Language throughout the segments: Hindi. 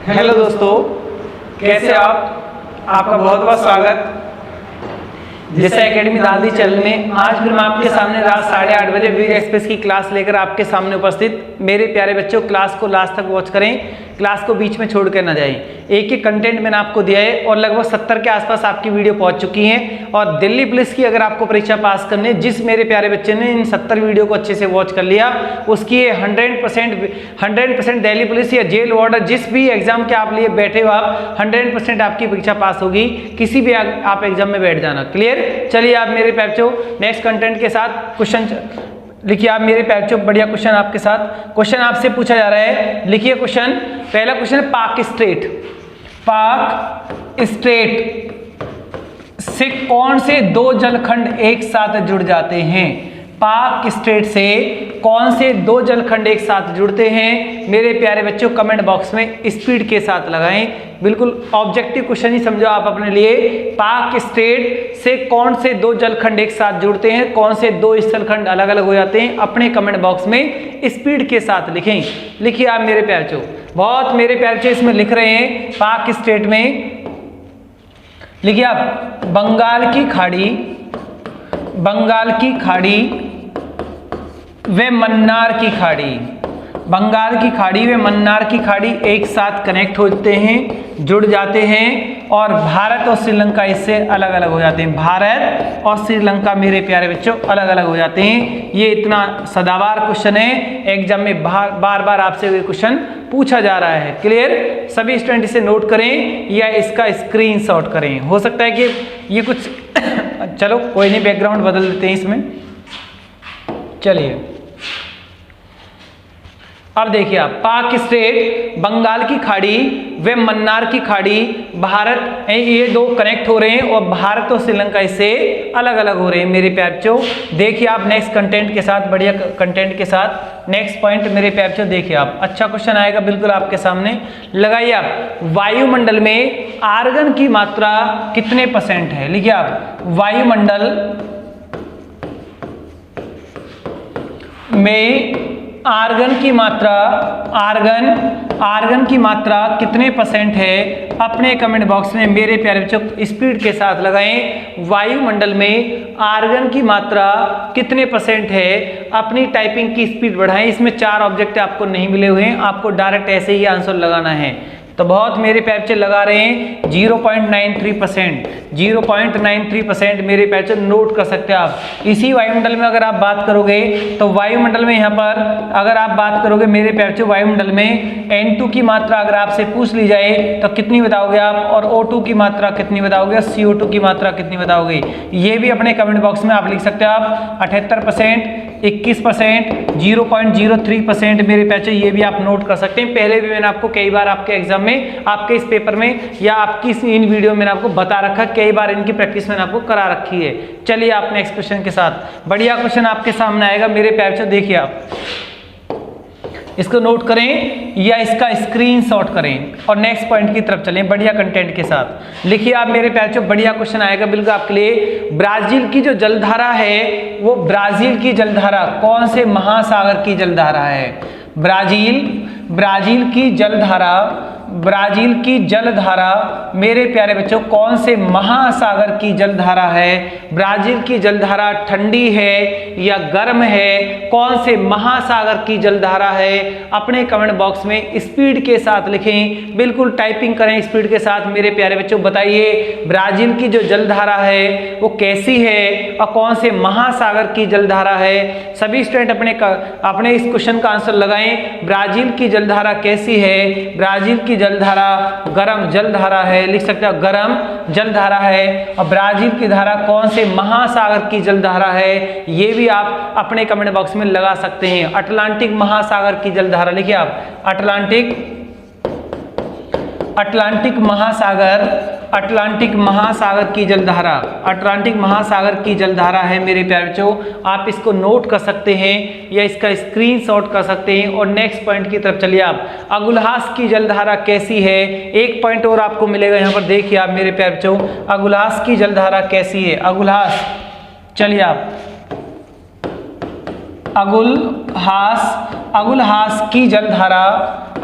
हेलो दोस्तों, कैसे आप? आपका बहुत बहुत स्वागत जैसे एकेडमी दादी चैनल में। आज फिर मैं आपके सामने रात 8:30 बजे वीर एक्सप्रेस की क्लास लेकर आपके सामने उपस्थित। मेरे प्यारे बच्चों, क्लास को लास्ट तक वॉच करें, क्लास को बीच में छोड़ कर ना जाएं। एक एक कंटेंट मैंने आपको दिया है और लगभग 70 के आसपास आपकी वीडियो पहुंच चुकी हैं। और दिल्ली पुलिस की अगर आपको परीक्षा पास करनी है, जिस मेरे प्यारे बच्चे ने इन 70 वीडियो को अच्छे से वॉच कर लिया, उसकी 100% दिल्ली पुलिस या जेल वार्डर जिस भी एग्जाम के आप लिए बैठे हो, आप 100% आपकी परीक्षा पास होगी। किसी भी आप एग्जाम में बैठ जाना। क्लियर? चलिए आप मेरे प्यारे बच्चों नेक्स्ट कंटेंट के साथ क्वेश्चन लिखिए। आप मेरे प्यारे बच्चों बढ़िया क्वेश्चन आपके साथ क्वेश्चन आपसे पूछा जा रहा है। लिखिए क्वेश्चन। पहला क्वेश्चन है पाक स्टेट। पाक स्टेट से कौन से दो जलखंड एक साथ जुड़ जाते हैं? पाक स्टेट से कौन से दो जलखंड एक साथ जुड़ते हैं? मेरे प्यारे बच्चों कमेंट बॉक्स में स्पीड के साथ लगाएं। बिल्कुल ऑब्जेक्टिव क्वेश्चन ही समझो आप अपने लिए। पाक स्टेट से कौन से दो जलखंड एक साथ जुड़ते हैं, कौन से दो स्थलखंड अलग अलग हो जाते हैं? अपने कमेंट बॉक्स में स्पीड के साथ लिखें। लिखिए आप मेरे प्यारे बच्चों, बहुत मेरे प्यारे बच्चों इसमें लिख रहे हैं। पाक स्टेट में लिखिए आप बंगाल की खाड़ी व मन्नार की खाड़ी। बंगाल की खाड़ी व मन्नार की खाड़ी एक साथ कनेक्ट होते हैं, जुड़ जाते हैं और भारत और श्रीलंका इससे अलग अलग हो जाते हैं। भारत और श्रीलंका मेरे प्यारे बच्चों अलग अलग हो जाते हैं। ये इतना सदाबहार क्वेश्चन है, एग्जाम में बार बार आपसे ये क्वेश्चन पूछा जा रहा है। क्लियर? सभी स्टूडेंट इसे नोट करें या इसका स्क्रीनशॉट करें। हो सकता है कि ये कुछ चलो कोई नहीं, बैकग्राउंड बदल देते हैं इसमें। चलिए अब देखिए आप, पाक स्टेट, बंगाल की खाड़ी व मन्नार की खाड़ी, भारत, ये दो कनेक्ट हो रहे हैं और भारत और श्रीलंका इससे अलग अलग हो रहे हैं मेरे प्यारे बच्चों। देखिए आप नेक्स्ट कंटेंट के साथ, बढ़िया कंटेंट के साथ नेक्स्ट पॉइंट मेरे प्यारे बच्चों देखिए आप, अच्छा क्वेश्चन आएगा बिल्कुल आपके सामने। लगाइए आप, वायुमंडल में आर्गन की मात्रा कितने % है? लिखिए आप, वायुमंडल में आर्गन की मात्रा कितने % है? अपने कमेंट बॉक्स में मेरे प्यारे बच्चों स्पीड के साथ लगाएं। वायुमंडल में आर्गन की मात्रा कितने % है? अपनी टाइपिंग की स्पीड बढ़ाएं। इसमें 4 ऑब्जेक्ट आपको नहीं मिले हुए हैं, आपको डायरेक्ट ऐसे ही आंसर लगाना है। तो बहुत मेरे प्यारे बच्चे लगा रहे हैं 0.93%। 0.93% मेरे प्यारे बच्चे नोट कर सकते हैं आप। इसी वायुमंडल में अगर आप बात करोगे तो वायुमंडल में यहाँ पर अगर आप बात करोगे मेरे प्यारे बच्चे, वायुमंडल में N2 की मात्रा अगर आपसे पूछ ली जाए तो कितनी बताओगे आप? और O2 की मात्रा कितनी बताओगे? CO2 की मात्रा कितनी बताओगे? ये भी अपने कमेंट बॉक्स में आप लिख सकते हो आप। 78%, 21%, 0.03% मेरे बच्चे ये भी आप नोट कर सकते हैं। पहले भी मैंने आपको कई बार आपके एग्जाम में, आपके इस पेपर में या आपकी इन वीडियो में आपको बता रखा, कई बार इनकी प्रैक्टिस मैंने आपको करा रखी है। चलिए आप नेक्स्ट क्वेश्चन के साथ, बढ़िया क्वेश्चन आपके सामने आएगा मेरे प्यारे बच्चों। देखिए आप इसको नोट करें या इसका स्क्रीनशॉट करें और नेक्स्ट पॉइंट की तरफ चलें बढ़िया कंटेंट के साथ। लिखिए आप मेरे प्यारे बच्चों, बढ़िया क्वेश्चन आएगा बिल्कुल आपके लिए। ब्राजील की जो जलधारा है, वो ब्राजील की जलधारा कौन से महासागर की जलधारा है? ब्राजील की जलधारा मेरे प्यारे बच्चों कौन से महासागर की जलधारा है? ब्राजील की जलधारा ठंडी है या गर्म है? कौन से महासागर की जलधारा है? अपने कमेंट बॉक्स में स्पीड के साथ लिखें, बिल्कुल टाइपिंग करें स्पीड के साथ। मेरे प्यारे बच्चों बताइए ब्राजील की जो जलधारा है वो कैसी है और कौन से महासागर की जलधारा है? सभी स्टूडेंट अपने इस क्वेश्चन का आंसर लगाएं। ब्राजील की जलधारा कैसी है? ब्राजील की जलधारा गर्म जलधारा है, लिख सकते हो गर्म जलधारा है। और ब्राजील की धारा कौन से महासागर की जलधारा है? ये भी आप अपने कमेंट बॉक्स में लगा सकते हैं। अटलांटिक महासागर की जलधारा, लिखिए आप अटलांटिक महासागर की जलधारा, अटलांटिक महासागर की जलधारा है मेरे प्यारे बच्चों। आप इसको नोट कर सकते हैं या इसका स्क्रीनशॉट कर सकते हैं। और नेक्स्ट पॉइंट की तरफ चलिए आप, अगुलहास की जलधारा कैसी है? एक पॉइंट और आपको मिलेगा यहाँ पर। देखिए आप मेरे प्यारे बच्चों, अगुलहास की जलधारा कैसी है? अगुलहास, चलिए आप अगुलहास की जलधारा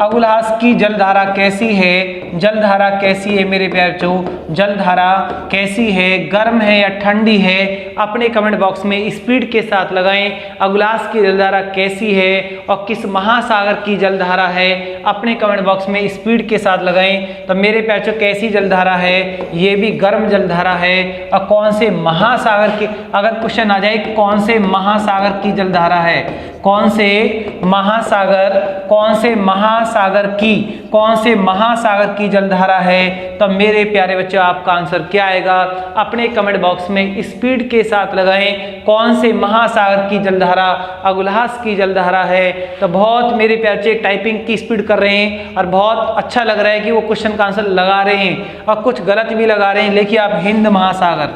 अगुलहास की जलधारा कैसी है? जलधारा कैसी है मेरे प्यारे बच्चों? जलधारा कैसी है? गर्म है या ठंडी है? अपने कमेंट बॉक्स में स्पीड के साथ लगाएं। अगुलहास की जलधारा कैसी है और किस महासागर की जलधारा है? अपने कमेंट बॉक्स में स्पीड के साथ लगाएं। तो मेरे प्यारे बच्चों कैसी जलधारा है? ये भी गर्म जलधारा है। और कौन से महासागर की, अगर क्वेश्चन आ जाए कौन से महासागर की जलधारा है, कौन से महासागर, कौन से महासागर की, कौन से महासागर की जलधारा है, तो मेरे प्यारे बच्चों आपका आंसर क्या आएगा? अपने कमेंट बॉक्स में स्पीड के साथ लगाएं। कौन से महासागर की जलधारा? अगुलहास की जलधारा है। तो बहुत मेरे प्यारे बच्चे टाइपिंग की स्पीड कर रहे हैं और बहुत अच्छा लग रहा है कि वो क्वेश्चन का आंसर लगा रहे हैं और कुछ गलत भी लगा रहे हैं। लेकिन आप हिंद महासागर,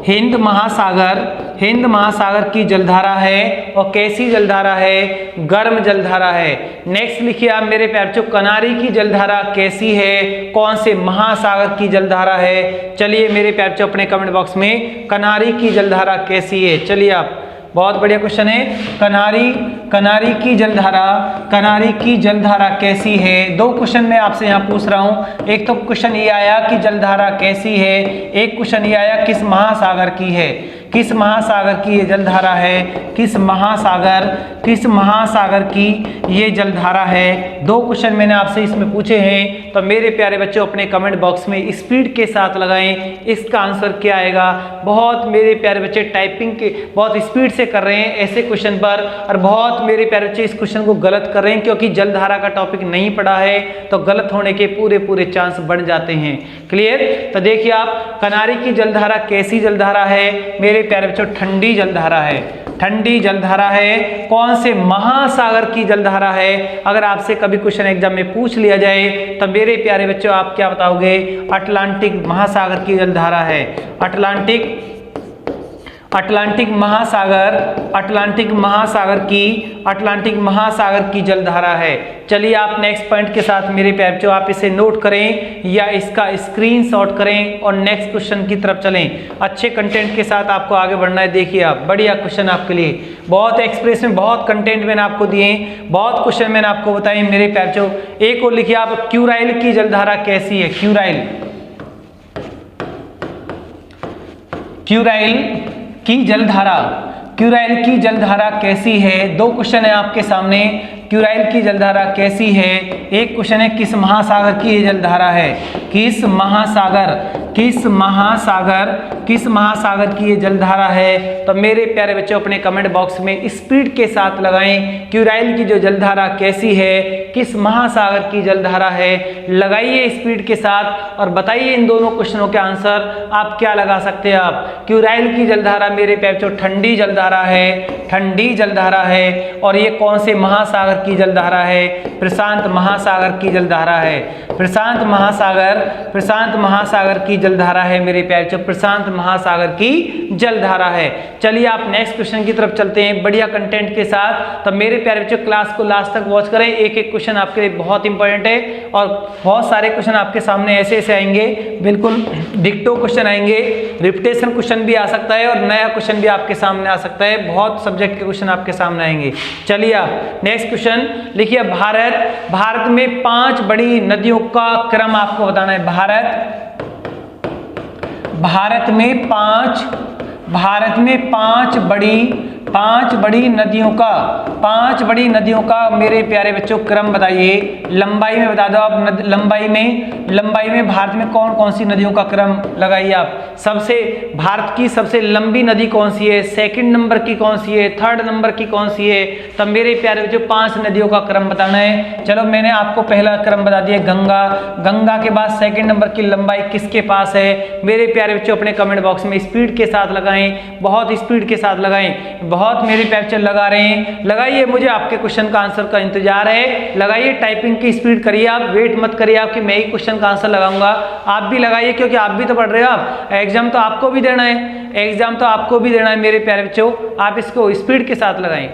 हिंद महासागर, हिंद महासागर की जलधारा है और कैसी जलधारा है? गर्म जलधारा है। नेक्स्ट लिखिए आप मेरे प्यारे बच्चों, कनारी की जलधारा कैसी है? कौन से महासागर की जलधारा है? चलिए मेरे प्यारे बच्चों अपने कमेंट बॉक्स में कनारी की जलधारा कैसी है? चलिए आप, बहुत बढ़िया क्वेश्चन है। कनारी की जलधारा, कनारी की जलधारा कैसी है? दो क्वेश्चन मैं आपसे यहाँ पूछ रहा हूँ। एक तो क्वेश्चन ये आया कि जलधारा कैसी है, एक क्वेश्चन ये आया किस महासागर की है। किस महासागर की ये जलधारा है? किस महासागर, किस महासागर की ये जलधारा है? दो क्वेश्चन मैंने आपसे इसमें पूछे हैं। तो मेरे प्यारे बच्चों अपने कमेंट बॉक्स में स्पीड के साथ लगाएं। इसका आंसर क्या आएगा? बहुत मेरे प्यारे बच्चे टाइपिंग के बहुत स्पीड से कर रहे हैं ऐसे क्वेश्चन पर, और बहुत मेरे प्यारे बच्चे इस क्वेश्चन को गलत कर रहे हैं क्योंकि जलधारा का टॉपिक नहीं पढ़ा है, तो गलत होने के पूरे चांस बढ़ जाते हैं। क्लियर? तो देखिए आप, कनारी की जलधारा कैसी जलधारा है? मेरे प्यारे बच्चों ठंडी जलधारा है। ठंडी जलधारा है। कौन से महासागर की जलधारा है? अगर आपसे कभी क्वेश्चन एग्जाम में पूछ लिया जाए तो मेरे प्यारे बच्चों आप क्या बताओगे? अटलांटिक महासागर की जलधारा है। अटलांटिक महासागर, अटलांटिक महासागर की जलधारा है। चलिए आप नेक्स्ट पॉइंट के साथ मेरे प्यारे बच्चों आप इसे नोट करें या इसका स्क्रीनशॉट करें और नेक्स्ट क्वेश्चन की तरफ चलें। अच्छे कंटेंट के साथ आपको आगे बढ़ना है। देखिए आप, बढ़िया क्वेश्चन आपके लिए, बहुत एक्सप्रेस में बहुत कंटेंट मैंने आपको दिए, बहुत क्वेश्चन मैंने आपको बताए मेरे प्यारे बच्चों। एक और लिखिए आप, क्यूराइल की जलधारा कैसी है? क्यूराइल की जलधारा, क्यूराइल की जलधारा कैसी है? दो क्वेश्चन है आपके सामने। क्यूराइल की जलधारा कैसी है? एक क्वेश्चन है किस महासागर की ये जलधारा है? किस महासागर की ये जलधारा है? तो मेरे प्यारे बच्चों अपने कमेंट बॉक्स में स्पीड के साथ लगाएं। क्यूराइल की जो जलधारा कैसी है, किस महासागर की जलधारा है? लगाइए स्पीड के साथ और बताइए इन दोनों क्वेश्चनों के आंसर आप क्या लगा सकते हैं। आप, क्यूराइल की जलधारा मेरे प्यारे बच्चों ठंडी जलधारा है, ठंडी जलधारा है। और ये कौन से महासागर की जलधारा है? प्रशांत महासागर की जलधारा है। प्रशांत महासागर की जलधारा है मेरे प्यारे बच्चों, प्रशांत महासागर की जलधारा है। चलिए आप नेक्स्ट क्वेश्चन की तरफ चलते हैं बढ़िया कंटेंट के साथ। तो मेरे प्यारे बच्चों क्लास को लास्ट तक वॉच करें। एक एक क्वेश्चन आपके लिए बहुत इंपॉर्टेंट है और बहुत सारे क्वेश्चन आपके सामने ऐसे ऐसे आएंगे, बिल्कुल डिक्टो क्वेश्चन आएंगे, रिपीटेशन क्वेश्चन भी आ सकता है और नया क्वेश्चन भी आपके सामने आ सकता है। बहुत सब्जेक्ट के क्वेश्चन आपके सामने आएंगे। चलिए आप नेक्स्ट क्वेश्चन लिखिए। भारत में 5 बड़ी नदियों का क्रम आपको बताना है। भारत में पांच बड़ी नदियों का मेरे प्यारे बच्चों क्रम बताइए। लंबाई में बता दो आप। लंबाई में भारत में कौन कौन सी नदियों का क्रम लगाइए आप। भारत की सबसे लंबी नदी कौन सी है? सेकंड नंबर की कौन सी है? थर्ड नंबर की कौन सी है? तब मेरे प्यारे बच्चों 5 नदियों का क्रम बताना है। चलो मैंने आपको पहला क्रम बता दिया, गंगा। गंगा के बाद सेकंड नंबर की लंबाई किसके पास है? मेरे प्यारे बच्चों अपने कमेंट बॉक्स में स्पीड के साथ लगाएं, बहुत स्पीड के साथ लगाएं। बहुत मेरे प्यारे बच्चे लगा रहे हैं, लगाइए, मुझे आपके क्वेश्चन का आंसर का इंतजार है। लगाइए, टाइपिंग की स्पीड करिए, आप वेट मत करिए आपकी मैं ही क्वेश्चन का आंसर लगाऊंगा। आप भी लगाइए क्योंकि आप भी तो पढ़ रहे हो। आप एग्जाम तो आपको भी देना है, मेरे प्यारे बच्चों। आप इसको स्पीड के साथ लगाएं।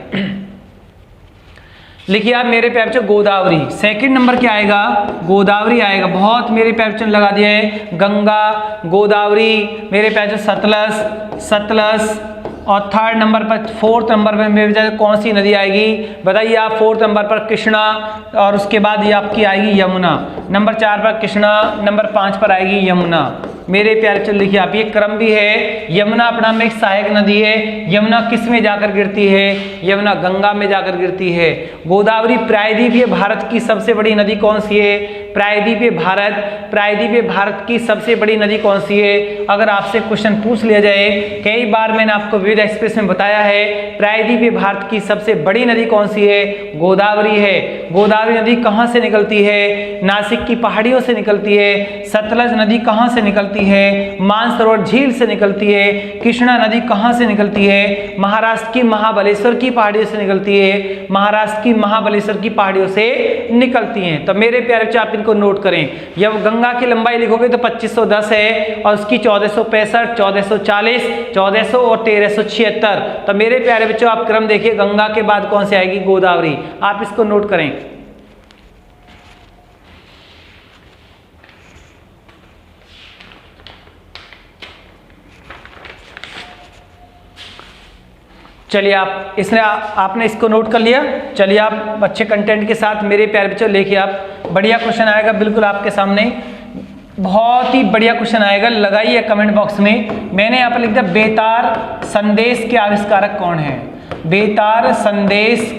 लिखिए आप मेरे प्यारे बच्चों, गोदावरी। सेकंड नंबर क्या आएगा? गोदावरी आएगा। बहुत मेरे प्यारे बच्चों ने लगा दिया है, गंगा, गोदावरी, मेरे प्यारे बच्चों सतलज, और थर्ड नंबर पर, फोर्थ नंबर पर मेरे विचार कौन सी नदी आएगी बताइए आप। फोर्थ नंबर पर कृष्णा और उसके बाद ये आपकी आएगी यमुना। नंबर 4 पर कृष्णा, नंबर 5 पर आएगी यमुना। मेरे प्यारे चल लिखिए आप, ये क्रम भी है। यमुना अपना में एक सहायक नदी है। यमुना किस में जाकर गिरती है? यमुना गंगा में जाकर गिरती है। गोदावरी प्रायद्वीपीय भारत की सबसे बड़ी नदी कौन सी है? प्रायद्वीपीय भारत की सबसे बड़ी नदी कौन सी है? अगर आपसे क्वेश्चन पूछ लिया जाए, कई बार मैंने आपको विविध एक्सप्रेस में बताया है, प्रायद्वीपीय भारत की सबसे बड़ी नदी कौन सी है? गोदावरी है। गोदावरी नदी कहां से निकलती है? नासिक की पहाड़ियों से निकलती है। सतलज नदी कहां से निकलती है? मानसरोवर झील से निकलती है। कृष्णा नदी कहां से निकलती है? महाराष्ट्र की महाबलेश्वर की पहाड़ियों से निकलती है। महाराष्ट्र की महाबलेश्वर की पहाड़ियों से निकलती हैं। तो मेरे प्यारे बच्चों आप इनको नोट करें। जब गंगा की लंबाई लिखोगे तो 2510 है और उसकी 1465, 1440, 1400 और 1376। तो मेरे प्यारे बच्चों आप क्रम देखिए, गंगा के बाद कौन सी आएगी? गोदावरी। आप इसको नोट करें। चलिए आप आपने इसको नोट कर लिया। चलिए आप अच्छे कंटेंट के साथ मेरे प्यारे बच्चों लेके आप, बढ़िया क्वेश्चन आएगा बिल्कुल आपके सामने, बहुत ही बढ़िया क्वेश्चन आएगा। लगाइए कमेंट बॉक्स में। मैंने यहाँ पर लिख दिया, बेतार संदेश के आविष्कारक कौन है? बेतार संदेश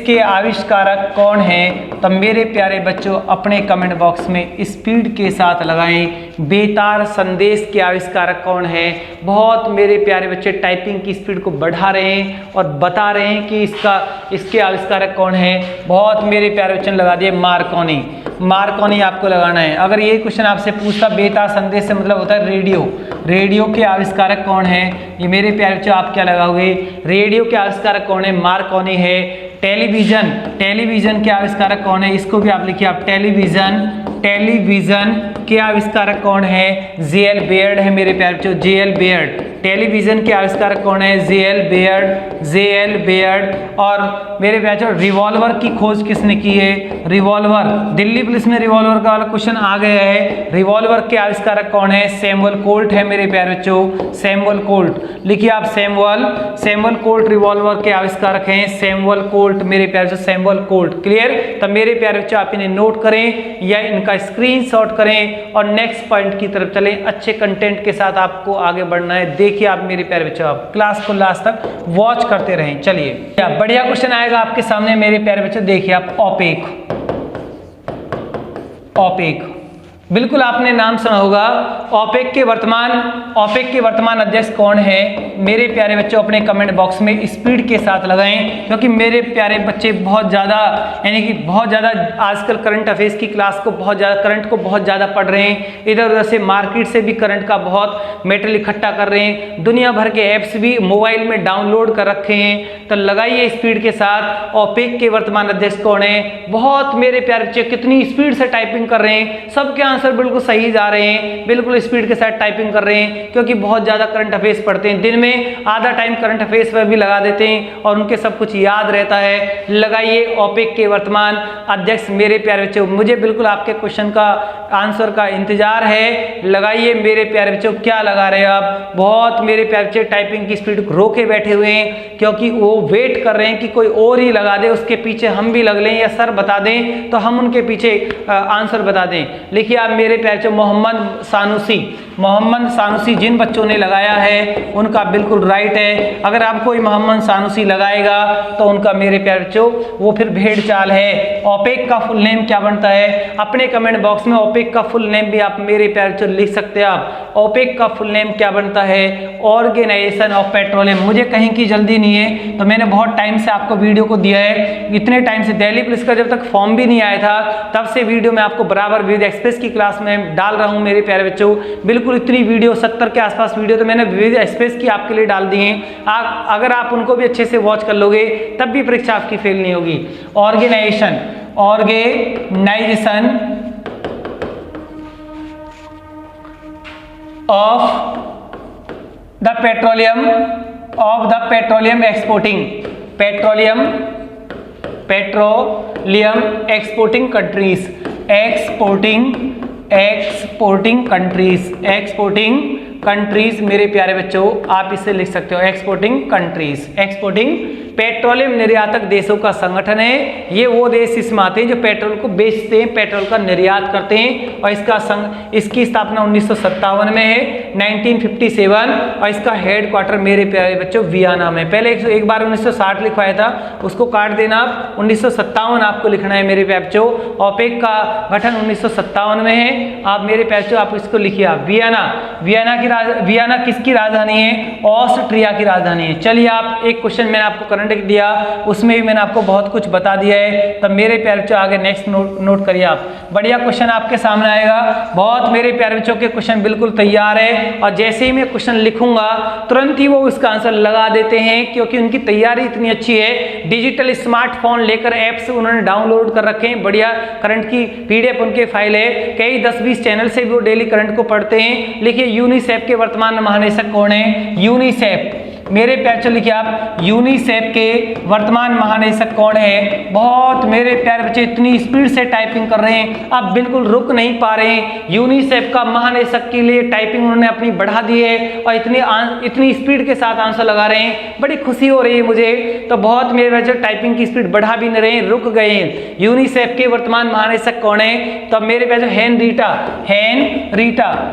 के आविष्कारक कौन है? तो मेरे प्यारे बच्चों अपने कमेंट बॉक्स में स्पीड के साथ लगाएं, बेतार संदेश के आविष्कारक कौन है। बहुत मेरे प्यारे बच्चे टाइपिंग की स्पीड को बढ़ा रहे हैं और बता रहे हैं कि इसके आविष्कारक कौन है। बहुत मेरे प्यारे बच्चों ने लगा दिए मार्कोनी। मार्कोनी आपको लगाना है। अगर ये क्वेश्चन आपसे पूछता, बेतार संदेश से मतलब होता है रेडियो के आविष्कारक कौन है? ये मेरे प्यारे बच्चों आप क्या लगाओगे? रेडियो के आविष्कारक कौन है? मार्कोनी है। टेलीविजन के आविष्कारक कौन है? इसको भी आप लिखिए आप, टेलीविजन के आविष्कारक कौन है? जे.एल. बेयर्ड है मेरे प्यारे बच्चों, जे.एल. बेयर्ड। टेलीविजन के आविष्कारक कौन है? जे.एल. बेयर्ड। और मेरे प्यारे बच्चों रिवॉल्वर की खोज किसने की है? रिवॉल्वर, दिल्ली पुलिस में रिवॉल्वर का वाला क्वेश्चन आ गया है। रिवॉल्वर के आविष्कारक कौन है? सैमुअल कोल्ट है मेरे प्यारे बच्चों, सैमुअल कोल्ट। लिखिए आप सैमुअल कोल्ट रिवॉल्वर के आविष्कारक हैं, सैमुअल कोल्ट मेरे प्यारे बच्चों, सैमुअल कोल्ट। क्लियर? तब मेरे प्यारे बच्चों आप इन्हें नोट करें या इनका स्क्रीनशॉट करें और नेक्स्ट पॉइंट की तरफ चलें। अच्छे कंटेंट के साथ आपको आगे बढ़ना है। देखिए आप मेरे प्यारे बच्चों, आप क्लास को लास्ट तक वॉच करते रहें। चलिए बढ़िया क्वेश्चन आएगा आपके सामने मेरे प्यारे बच्चों। देखिए आप, ओपेक बिल्कुल आपने नाम सुना होगा। ओपेक के वर्तमान अध्यक्ष कौन है? मेरे प्यारे बच्चों अपने कमेंट बॉक्स में स्पीड के साथ लगाएं, क्योंकि मेरे प्यारे बच्चे बहुत ज़्यादा आजकल करंट अफेयर्स की क्लास को करंट को बहुत ज़्यादा पढ़ रहे हैं। इधर उधर से मार्केट से भी करंट का बहुत मेटेरियल इकट्ठा कर रहे हैं। दुनिया भर के ऐप्स भी मोबाइल में डाउनलोड कर रखे हैं। तो लगाइए स्पीड के साथ, ओपेक के वर्तमान अध्यक्ष कौन है? बहुत मेरे प्यारे बच्चे कितनी स्पीड से टाइपिंग कर रहे हैं, सबके आंसर बिल्कुल सही जा रहे हैं, बिल्कुल स्पीड के साथ टाइपिंग कर रहे हैं, क्योंकि बहुत ज्यादा करंट अफेयर्स पढ़ते हैं। दिन में आधा टाइम करंट अफेयर्स पर भी लगा देते हैं और उनके सब कुछ याद रहता है। लगाइए ओपेक के वर्तमान अध्यक्ष मेरे प्यारे बच्चों। मुझे बिल्कुल आपके क्वेश्चन का आंसर का इंतजार है। लगाइए मेरे प्यारे बच्चों, क्या लगा रहे हैं आप? बहुत मेरे प्यारे बच्चे टाइपिंग की स्पीड रोके बैठे हुए हैं, क्योंकि वो वेट कर रहे हैं कि कोई और ही लगा दे, उसके पीछे हम भी लग लें या सर बता दें तो हम उनके पीछे आंसर बता दें। लिखिए आप मेरे प्यारे बच्चों, मोहम्मद सानुसी जिन बच्चों ने लगाया है उनका बिल्कुल राइट है। अगर आप कोई मोहम्मद सानुसी लगाएगा तो उनका मेरे प्यारे बच्चों वो फिर भेड़ चाल है। ओपेक का फुल नेम क्या बनता है? अपने कमेंट बॉक्स में ओपेक का फुल नेम भी आप मेरे प्यारे बच्चों लिख सकते हैं। आप ओपेक का फुल नेम क्या बनता है? Organisation of petroleum. मुझे कहीं की जल्दी नहीं है, तो मैंने बहुत टाइम से आपको वीडियो को दिया है। इतने टाइम से दिल्ली पुलिस का जब तक फॉर्म भी नहीं आया था तब से वीडियो में आपको बराबर विविध एक्सप्रेस की क्लास में डाल रहा हूं मेरे प्यारे बच्चों। बिल्कुल इतनी वीडियो 70 के आसपास वीडियो तो मैंने विविध एक्सप्रेस की आपके लिए डाल दी हैं। अगर आप उनको भी अच्छे से वॉच कर लोगे तब भी परीक्षा आपकी फेल नहीं होगी। Organisation of the petroleum exporting countries मेरे प्यारे बच्चों, आप इसे लिख सकते हो एक्सपोर्टिंग कंट्रीज। एक्सपोर्टिंग पेट्रोलियम निर्यातक देशों का संगठन है। ये वो देश इसमें आते हैं जो पेट्रोल को बेचते हैं, पेट्रोल का निर्यात करते हैं। और इसकी स्थापना 1957 में है, 1957। और इसका हेडक्वार्टर मेरे प्यारे बच्चों वियना में। पहले एक बार 1960 लिखवाया था, उसको काट देना आप, 1957 आपको लिखना है मेरे प्यारे बच्चों। ओपेक का गठन 1957 में है। आप मेरे प्यारे बच्चों आप इसको लिखिए आप वियना। वियना किसकी राजधानी है? ऑस्ट्रिया की राजधानी है। चलिए आप एक क्वेश्चन मैंने आपको करंट दिया, उसमें भी मैंने आपको बहुत कुछ बता दिया है। तब मेरे प्यारे बच्चों आगे नेक्स्ट नोट करिए आप, बढ़िया क्वेश्चन आपके सामने आएगा। बहुत मेरे प्यारे बच्चों के क्वेश्चन बिल्कुल तैयार है, और जैसे ही मैं क्वेश्चन लिखूंगा तुरंत ही वो इसका आंसर लगा देते हैं, क्योंकि उनकी तैयारी इतनी अच्छी है। डिजिटल स्मार्टफोन लेकर ऐप्स उन्होंने डाउनलोड कर रखे हैं, बढ़िया करंट की पीडीएफ उनके फाइल है। कई 10-20 चैनल से भी वो डेली करंट को पढ़ते हैं। लिखिए यूनिसेफ के वर्तमान महानिदेशक कौन है? यूनिसेफ मेरे प्यारे लिखिए आप, यूनिसेफ के वर्तमान महानिदेशक कौन है? बहुत मेरे प्यारे बच्चे इतनी स्पीड से टाइपिंग कर रहे हैं, आप बिल्कुल रुक नहीं पा रहे हैं। यूनिसेफ का महानिदेशक के लिए टाइपिंग उन्होंने अपनी बढ़ा दी है, और इतनी स्पीड के साथ आंसर लगा रहे हैं, बड़ी खुशी हो रही है मुझे। तो बहुत मेरे बच्चे टाइपिंग की स्पीड बढ़ा भी नहीं रहे, रुक गए हैं। यूनिसेफ के वर्तमान महानिदेशक कौन है? तो मेरे प्यारे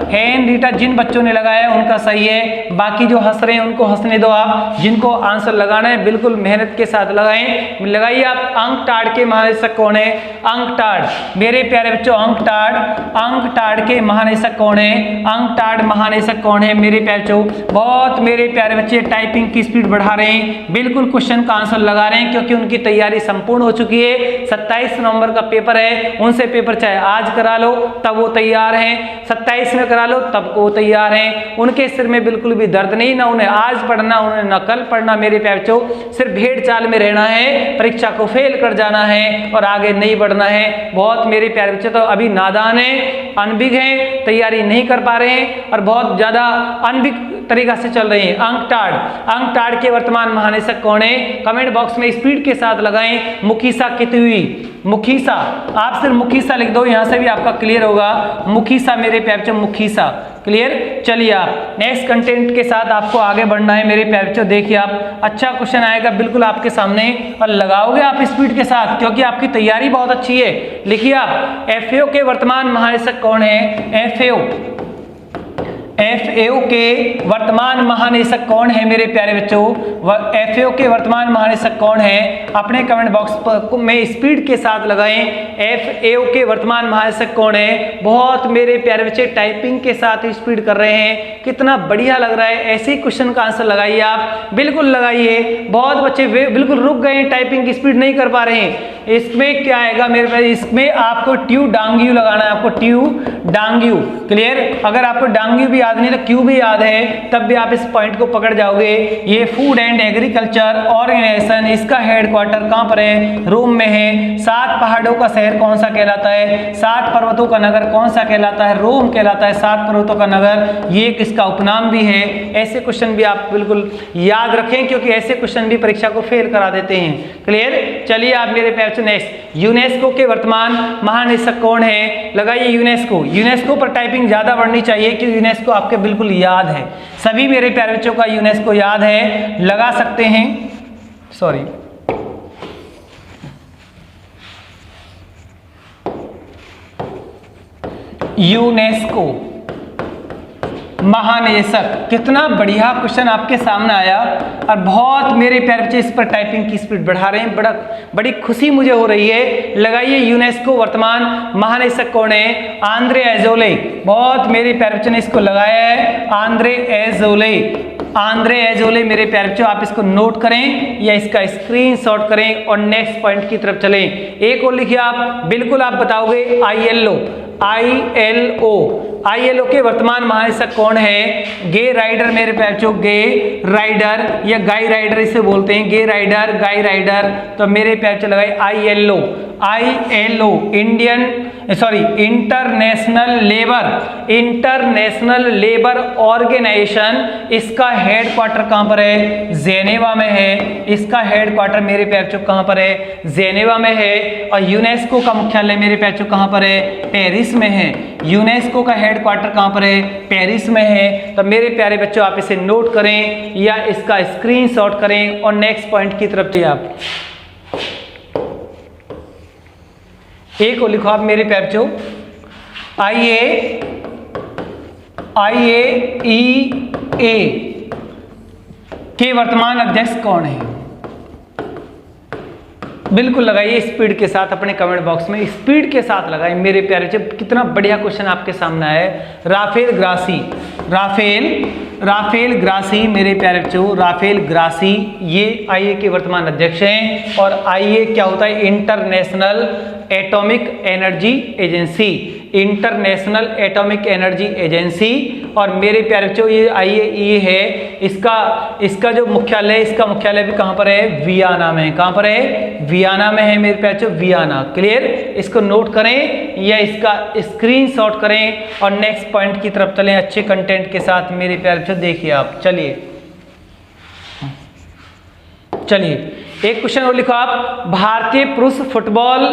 हेनरीटा जिन बच्चों ने लगाया उनका सही है, बाकी जो हंस रहे हैं उनको हंसने दो आप। जिनको आंसर लगाना है बिल्कुल मेहनत के साथ लगाइए आप। अंकटाड के महानिदेशक कौन है? अंकटाड मेरे प्यारे बच्चों, अंकटाड के महानिदेशक कौन है? अंकटाड महानिदेशक कौन है मेरे प्यारे बच्चों? बहुत मेरे प्यारे बच्चे टाइपिंग की स्पीड बढ़ा रहे हैं, बिल्कुल क्वेश्चन का आंसर लगा रहे हैं, क्योंकि उनकी तैयारी संपूर्ण हो चुकी है। 27 नवंबर का पेपर है, उनसे पेपर चाहे आज करा लो तब वो तैयार हैं, 27 में करा लो तब वो तैयार हैं। उनके सिर में बिल्कुल भी दर्द नहीं, ना उन्हें आज पढ़ना उन्हें न कल पढ़ना मेरे प्यारे बच्चों। सिर्फ भेड़ चाल में रहना है, परीक्षा को फेल कर जाना है और आगे नहीं बढ़ना है। बहुत मेरे प्यारे बच्चे तो अभी नादान है, अनभिज्ञ हैं, तैयारी नहीं कर पा रहे हैं और बहुत ज्यादा अनभिज्ञ तरीका से चल रही है। अंकटाड के वर्तमान महानिदेशक कौन है? कमेंट बॉक्स में स्पीड के साथ लगाएं। मुखीसा कितुई, मुखीसा, आप सिर्फ मुखीसा लिख दो, यहां से भी आपका क्लियर होगा। मुखीसा मेरे प्यारे बच्चों, मुखीसा क्लियर। चलिए आप नेक्स्ट कंटेंट के साथ आपको आगे बढ़ना है मेरे प्यारे बच्चों। देखिए आप, अच्छा क्वेश्चन आएगा बिल्कुल आपके सामने, और लगाओगे आप स्पीड के साथ, क्योंकि आपकी तैयारी बहुत अच्छी है। लिखिए आप, एफएओ के वर्तमान महानिदेशक कौन है? एफएओ के वर्तमान महानिदेशक कौन है मेरे प्यारे बच्चों? एफएओ के वर्तमान महानिदेशक कौन है? अपने कमेंट बॉक्स में स्पीड के साथ लगाएं। एफएओ के वर्तमान महानिदेशक कौन है? बहुत मेरे प्यारे बच्चे टाइपिंग के साथ स्पीड कर रहे हैं, कितना बढ़िया लग रहा है। ऐसे ही क्वेश्चन का आंसर लगाइए आप, बिल्कुल लगाइए। बहुत बच्चे बिल्कुल रुक गए, टाइपिंग की स्पीड नहीं कर पा रहे हैं। इसमें क्या आएगा मेरे प्यारे? इसमें आपको ट्यू डांग्यू लगाना है, आपको ट्यू डांग्यू क्लियर। अगर आपको डांग्यू भी याद नहीं तो क्यू भी याद है, तब भी आप इस पॉइंट को पकड़ जाओगे। ये फूड एंड एग्रीकल्चर ऑर्गेनाइजेशन, इसका हेडक्वार्टर कहां पर है? रोम में है। 7 पहाड़ों का शहर कौन सा कहलाता है? 7 पर्वतों का नगर कौन सा कहलाता है? रोम कहलाता है 7 पर्वतों का नगर, ये एक इसका उपनाम भी है। ऐसे क्वेश्चन भी आप बिल्कुल याद रखें, क्योंकि ऐसे क्वेश्चन भी परीक्षा को फेल करा देते हैं। क्लियर। चलिए आप मेरे प्यारे नेक्स्ट, यूनेस्को के वर्तमान महानिदेशक कौन है? लगाइए यूनेस्को पर टाइपिंग ज्यादा बढ़नी चाहिए, क्योंकि यूनेस्को आपके बिल्कुल याद है। सभी मेरे प्यारे बच्चों का यूनेस्को याद है, लगा सकते हैं। सॉरी, यूनेस्को महानिदेशक, कितना बढ़िया क्वेश्चन आपके सामने आया, और बहुत मेरे प्यारे बच्चे इस पर टाइपिंग की स्पीड बढ़ा रहे हैं, बड़ी खुशी मुझे हो रही है। लगाइए यूनेस्को वर्तमान महानिदेशक कौन है? Andre Azoulay. बहुत मेरे प्यारे बच्चों ने इसको लगाया है, आंद्रे एजोले मेरे प्यारे बच्चों, आप इसको नोट करें या इसका स्क्रीनशॉट करें और नेक्स्ट पॉइंट की तरफ चलें। एक और लिखिए आप, बिल्कुल आप बताओगे आईएलओ के वर्तमान महानिदेशक कौन है? गे राइडर मेरे प्यारे बच्चों, गे राइडर या गाई राइडर इसे बोलते हैं, गे राइडर, गाई राइडर। तो मेरे प्यारे बच्चों लगाए ILO इंटरनेशनल लेबर ऑर्गेनाइजेशन, इसका हेडक्वार्टर कहाँ पर है? जेनेवा में है। इसका हेडक्वार्टर मेरे प्यारे बच्चों कहाँ पर है? जेनेवा में है। और यूनेस्को का मुख्यालय मेरे प्यारे बच्चों कहाँ पर है? पेरिस में है। यूनेस्को का हेडक्वार्टर कहाँ पर है? पेरिस में है। तो मेरे प्यारे बच्चों आप इसे नोट करें या इसका स्क्रीनशॉट करें और नेक्स्ट पॉइंट की तरफ चलिए। आप ए को लिखो आप मेरे प्यारे बच्चों, IAEA के वर्तमान अध्यक्ष कौन है? बिल्कुल लगाइए स्पीड के साथ अपने कमेंट बॉक्स में, स्पीड के साथ लगाइए मेरे प्यारे बच्चों। कितना बढ़िया क्वेश्चन आपके सामने है। राफेल ग्रासी मेरे प्यारे बच्चों, राफेल ग्रासी ये आईए के वर्तमान अध्यक्ष हैं। और आईए क्या होता है? International atomic energy agency. और मेरे प्यारे बच्चों ये IAEA है, इसका जो मुख्यालय, इसका मुख्यालय भी कहाँ पर है? वियना में। कहाँ पर है? वियना में है मेरे प्यारे बच्चों, वियना। क्लियर? इसको नोट करें या इसका स्क्रीनशॉट करें और नेक्स्ट पॉइंट की तरफ चलें अच्छे कंटेंट के साथ मेरे प्यारे बच्चों। देखिए आप, चलिए एक क्वेश्चन और लिखो आप। भारतीय पुरुष फुटबॉल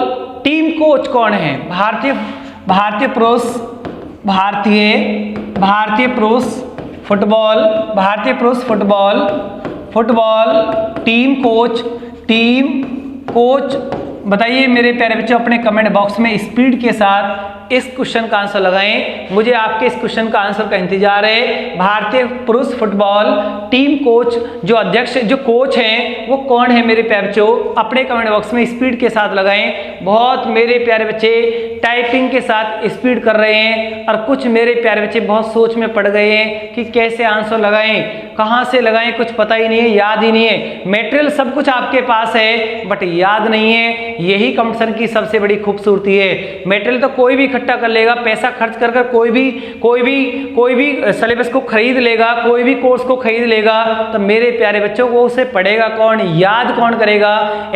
टीम कोच कौन है? भारतीय पुरुष फुटबॉल टीम कोच बताइए मेरे प्यारे बच्चों अपने कमेंट बॉक्स में स्पीड के साथ इस क्वेश्चन का आंसर लगाएं। मुझे आपके इस क्वेश्चन का आंसर का इंतजार है। भारतीय पुरुष फुटबॉल टीम कोच जो कोच हैं वो कौन है मेरे प्यारे बच्चों? अपने कमेंट बॉक्स में स्पीड के साथ लगाएं। बहुत मेरे प्यारे बच्चे टाइपिंग के साथ स्पीड कर रहे हैं और कुछ मेरे प्यारे बच्चे बहुत सोच में पड़ गए हैं कि कैसे आंसर लगाएं, कहाँ से लगाएं, कुछ पता ही नहीं है, याद ही नहीं है। मटेरियल सब कुछ आपके पास है बट याद नहीं है। यही कंपटीशन की सबसे बड़ी खूबसूरती है। मटेरियल तो कोई भी इकट्ठा कर लेगा, पैसा खर्च कर कोई भी सिलेबस को खरीद लेगा, कोई भी कोर्स को खरीद लेगा, तो मेरे प्यारे बच्चों को उसे पढ़ेगा कौन, याद कौन करेगा?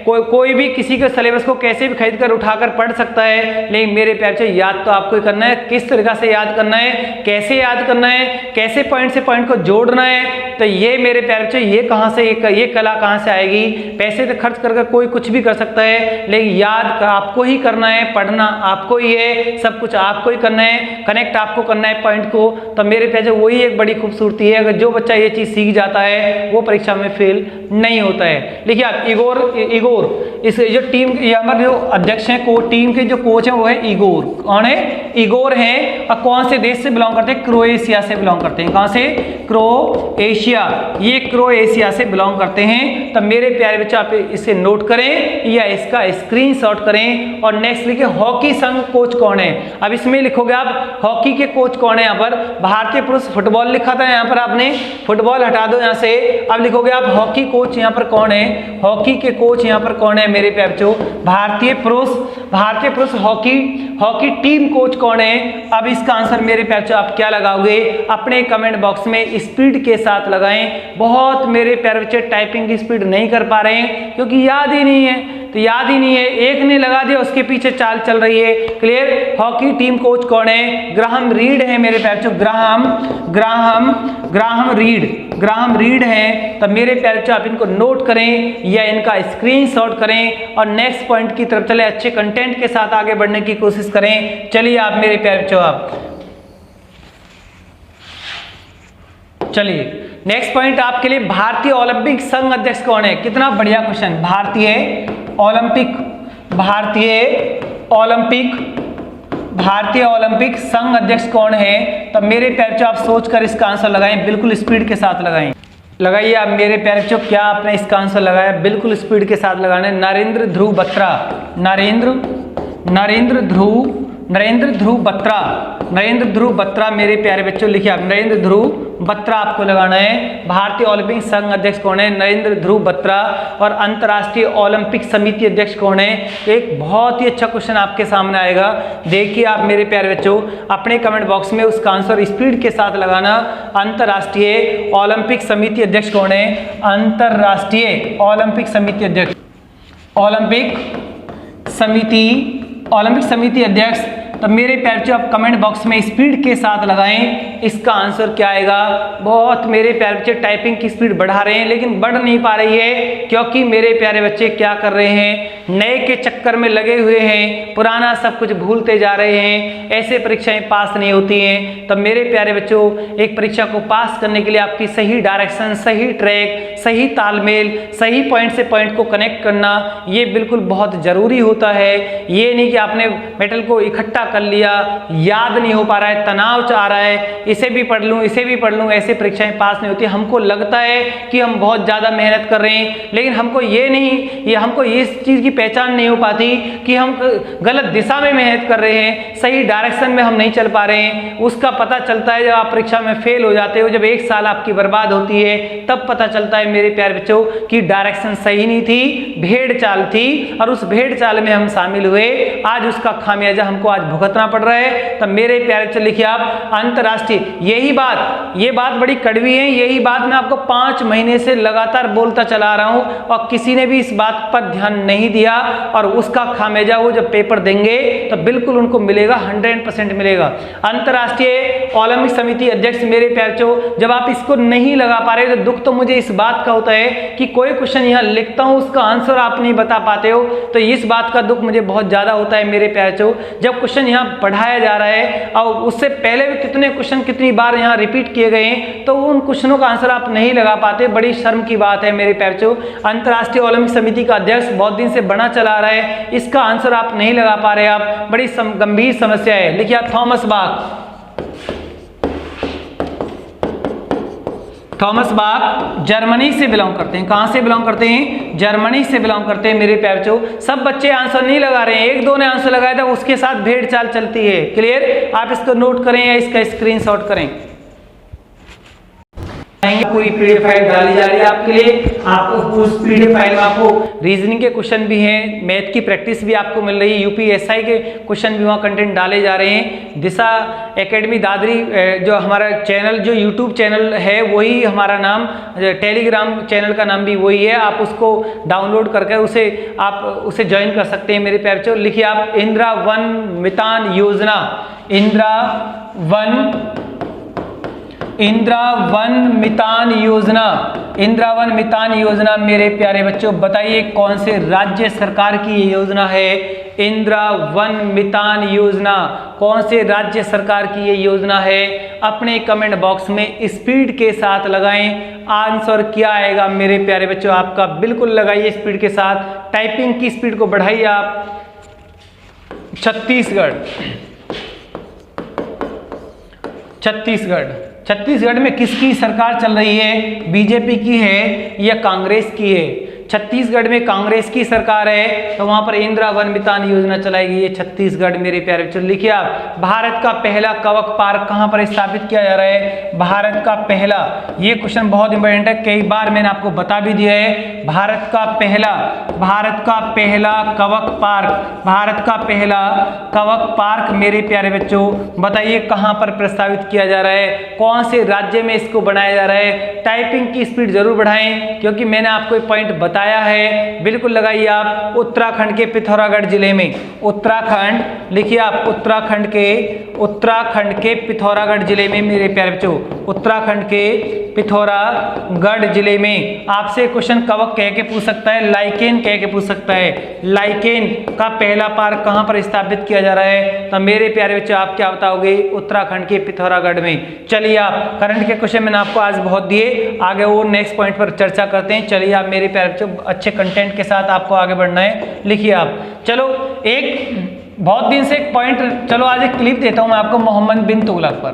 कोई भी किसी के सिलेबस को कैसे भी खरीद कर उठाकर पढ़ सकता है, लेकिन मेरे प्यारे बच्चों याद तो आपको ही करना है। किस तरीका से याद करना है, कैसे याद करना है, कैसे पॉइंट से पॉइंट को जोड़ना है, तो ये मेरे प्यारे बच्चों ये कहाँ से, ये कला कहाँ से आएगी? पैसे तो खर्च कर कोई कुछ भी कर सकता है, लेकिन याद आपको ही करना है, पढ़ना आपको ही है, सब कुछ आपको ही करना है, कनेक्ट आपको करना है पॉइंट को। तो मेरे प्यारे वही एक बड़ी खूबसूरती है। अगर जो बच्चा ये चीज सीख जाता है वो परीक्षा में फेल नहीं होता है। देखिए आप इगोर इस जो टीम हमारे जो अध्यक्ष हैं, टीम के जो कोच हैं वो है इगोर। कौन है? इगोर हैं। और कौन से देश से बिलोंग करते हैं? क्रोएशिया से बिलोंग करते हैं। कहां से? क्रोएशिया। ये क्रोएशिया से बिलोंग करते हैं। तो मेरे प्यारे बच्चे आप इसे नोट करें या इसका स्क्रीनशॉट करें और नेक्स्ट लिखिए हॉकी संघ कोच कौन है। अब इसमें लिखोगे आप हॉकी के कोच कौन है। यहाँ पर भारतीय पुरुष फुटबॉल लिखा था, यहाँ पर आपने फुटबॉल हटा दो यहाँ से। अब लिखोगे आप हॉकी कोच यहाँ पर कौन है। हॉकी के कोच यहाँ पर कौन है मेरे प्यारे बच्चों? भारतीय पुरुष हॉकी टीम कोच कौन है। अब इसका आंसर मेरे प्यारे बच्चों आप क्या लगाओगे? अपने कमेंट बॉक्स में स्पीड के साथ लगाएं। बहुत मेरे प्यारे बच्चे टाइपिंग की स्पीड नहीं कर पा रहे हैं क्योंकि याद ही नहीं है। तो याद ही नहीं है, एक ने लगा दिया उसके पीछे चाल चल रही है। क्लियर? हॉकी टीम कोच कौन है? ग्राहम रीड है मेरे प्यारे बच्चों। ग्राहम रीड है। तो मेरे प्यारे बच्चों आप इनको नोट करें या इनका स्क्रीनशॉट करें और नेक्स्ट पॉइंट की तरफ चले, अच्छे कंटेंट के साथ आगे बढ़ने की कोशिश करें। चलिए आप मेरे प्यारे बच्चों आप चलिए नेक्स्ट पॉइंट आपके लिए, भारतीय ओलंपिक संघ अध्यक्ष कौन है। कितना बढ़िया क्वेश्चन। भारतीय ओलंपिक संघ अध्यक्ष कौन है। तो मेरे प्यारे बच्चों आप सोचकर इसका आंसर लगाएं, बिल्कुल स्पीड के साथ लगाएं। लगाइए आप मेरे प्यारे बच्चों, क्या आपने इसका आंसर लगाया? बिल्कुल स्पीड के साथ लगाना है। नरेंद्र ध्रुव बत्रा मेरे प्यारे बच्चों लिखिए आप। नरेंद्र ध्रुव बत्रा आपको लगाना है। भारतीय ओलंपिक संघ अध्यक्ष कौन है? नरेंद्र ध्रुव बत्रा। और अंतर्राष्ट्रीय ओलंपिक समिति अध्यक्ष कौन है? एक बहुत ही अच्छा क्वेश्चन आपके सामने आएगा। देखिए आप मेरे प्यारे बच्चों अपने कमेंट बॉक्स में उसका आंसर स्पीड के साथ लगाना। अंतर्राष्ट्रीय ओलंपिक समिति अध्यक्ष कौन है? अंतर्राष्ट्रीय ओलंपिक समिति अध्यक्ष, ओलंपिक समिति अध्यक्ष, तब मेरे प्यारे बच्चों आप कमेंट बॉक्स में स्पीड के साथ लगाएं, इसका आंसर क्या आएगा। बहुत मेरे प्यारे बच्चे टाइपिंग की स्पीड बढ़ा रहे हैं लेकिन बढ़ नहीं पा रही है, क्योंकि मेरे प्यारे बच्चे क्या कर रहे हैं, नए के चक्कर में लगे हुए हैं, पुराना सब कुछ भूलते जा रहे हैं, ऐसे परीक्षाएं पास नहीं होती हैं। तब मेरे प्यारे बच्चों एक परीक्षा को पास करने के लिए आपकी सही डायरेक्शन, सही ट्रैक, सही तालमेल, सही पॉइंट से पॉइंट को कनेक्ट करना ये बिल्कुल बहुत जरूरी होता है। ये नहीं कि आपने मेटल को इकट्ठा कर लिया, याद नहीं हो पा रहा है, तनाव आ रहा है, इसे भी पढ़ लूं, इसे भी पढ़ लूं, ऐसे परीक्षाएं पास नहीं होती। हमको लगता है कि हम बहुत ज्यादा मेहनत कर रहे हैं, लेकिन हमको हमको इस चीज की पहचान नहीं हो पाती कि हम गलत दिशा में मेहनत कर रहे हैं, सही डायरेक्शन में हम नहीं चल पा रहे हैं। उसका पता चलता है जब आप परीक्षा में फेल हो जाते हो, जब एक साल आपकी बर्बाद होती है, तब पता चलता है मेरे प्यारे बच्चों की डायरेक्शन सही नहीं थी, भेड़ चाल थी, और उस भेड़ चाल में हम शामिल हुए, आज उसका खामियाजा हमको आज भुगतना पड़ रहा है। तब मेरे प्यारे बच्चों लिखिए आप अंतरराष्ट्रीय, ये बात बड़ी कड़वी है, यही बात मैं आपको 5 महीने से लगातार बोलता चला रहा हूं और किसी ने भी इस बात पर ध्यान नहीं दिया, और उसका खामियाजा वो जब पेपर देंगे तो बिल्कुल उनको मिलेगा, 100% मिलेगा। अंतरराष्ट्रीय ओलंपिक समिति अध्यक्ष मेरे प्यारे बच्चों, जब आप इसको नहीं लगा पा रहे तो दुख तो मुझे इस बात का होता है कि कोई क्वेश्चन यहाँ लिखता हूं उसका आंसर आप नहीं बता पाते हो, तो इस बात का दुख मुझे बहुत ज्यादा होता है मेरे प्यारे बच्चों। जब क्वेश्चन यहाँ पढ़ाया जा रहा है और उससे पहले भी कितने क्वेश्चन कितनी बार यहाँ रिपीट किए गए हैं, तो उन क्वेश्चनों का आंसर आप नहीं लगा पाते, बड़ी शर्म की बात है मेरे प्यारे बच्चों। अंतरराष्ट्रीय ओलंपिक समिति का अध्यक्ष बहुत दिन से बना चला रहा है, इसका आंसर आप नहीं लगा पा रहे, आप बड़ी गंभीर समस्या है। लिखिए थॉमस बाक जर्मनी से बिलोंग करते हैं। कहां से बिलोंग करते हैं? जर्मनी से बिलोंग करते हैं मेरे प्यारे बच्चों। सब बच्चे आंसर नहीं लगा रहे हैं, 1-2 ने आंसर लगाया था, उसके साथ भेड़ चाल चलती है। क्लियर? आप इसको नोट करें या इसका स्क्रीनशॉट करें। पूरी पीडीएफ फाइल डाली जा रही है आपके लिए, आपको उस पीडीएफ फाइल में आपको रीजनिंग के क्वेश्चन भी हैं, मैथ की प्रैक्टिस भी आपको मिल रही है, यूपीएसआई के क्वेश्चन भी वहाँ कंटेंट डाले जा रहे हैं। दिशा एकेडमी दादरी जो हमारा चैनल, जो यूट्यूब चैनल है वही हमारा नाम, टेलीग्राम चैनल का नाम भी वही है, आप उसको डाउनलोड करके उसे ज्वाइन कर सकते हैं मेरे प्यारे बच्चों। लिखिए आप इंदिरा वन मितान योजना, इंदिरा वन मितान योजना मेरे प्यारे बच्चों, बताइए कौन से राज्य सरकार की ये योजना है? इंदिरा वन मितान योजना कौन से राज्य सरकार की ये योजना है? अपने कमेंट बॉक्स में स्पीड के साथ लगाएं, आंसर क्या आएगा मेरे प्यारे बच्चों आपका, बिल्कुल लगाइए स्पीड के साथ, टाइपिंग की स्पीड को बढ़ाइए आप। छत्तीसगढ़ में किसकी सरकार चल रही है? बीजेपी की है या कांग्रेस की है? छत्तीसगढ़ में कांग्रेस की सरकार है, तो वहां पर इंदिरा वन मितान योजना चलाएगी ये छत्तीसगढ़ मेरे प्यारे बच्चों। लिखिए आप भारत का पहला कवक पार्क कहां पर स्थापित किया जा रहा है? भारत का पहला, ये क्वेश्चन बहुत इंपॉर्टेंट है, कई बार मैंने आपको बता भी दिया है। भारत का पहला कवक पार्क मेरे प्यारे बच्चों, बताइए कहां पर प्रस्तावित किया जा रहा है, कौन से राज्य में इसको बनाया जा रहा है? टाइपिंग की स्पीड जरूर बढ़ाएं, क्योंकि मैंने आपको एक पॉइंट बताया है, बिल्कुल लगाइए आप। उत्तराखंड के पिथौरागढ़ जिले में, उत्तराखंड, लिखिए आप उत्तराखंड के पिथौरागढ़ जिले में मेरे प्यारे बच्चों, उत्तराखंड के पिथौरागढ़ जिले में आपसे क्वेश्चन कवक कह के पूछ सकता है, लाइकेन कह के पूछ सकता है। लाइकेन का पहला पार्क कहां पर स्थापित किया जा रहा है? तो मेरे प्यारे बच्चों आप क्या बताओगे? उत्तराखंड के पिथौरागढ़ में। चलिए आप करंट के क्वेश्चन मैंने आपको आज बहुत दिए, आगे वो नेक्स्ट पॉइंट पर चर्चा करते हैं। चलिए आप मेरे प्यारे बच्चों अच्छे कंटेंट के साथ आपको आगे बढ़ना है। लिखिए आप, चलो एक बहुत दिन से एक पॉइंट, चलो आज एक क्लिप देता हूं मैं आपको मोहम्मद बिन तुगलक पर।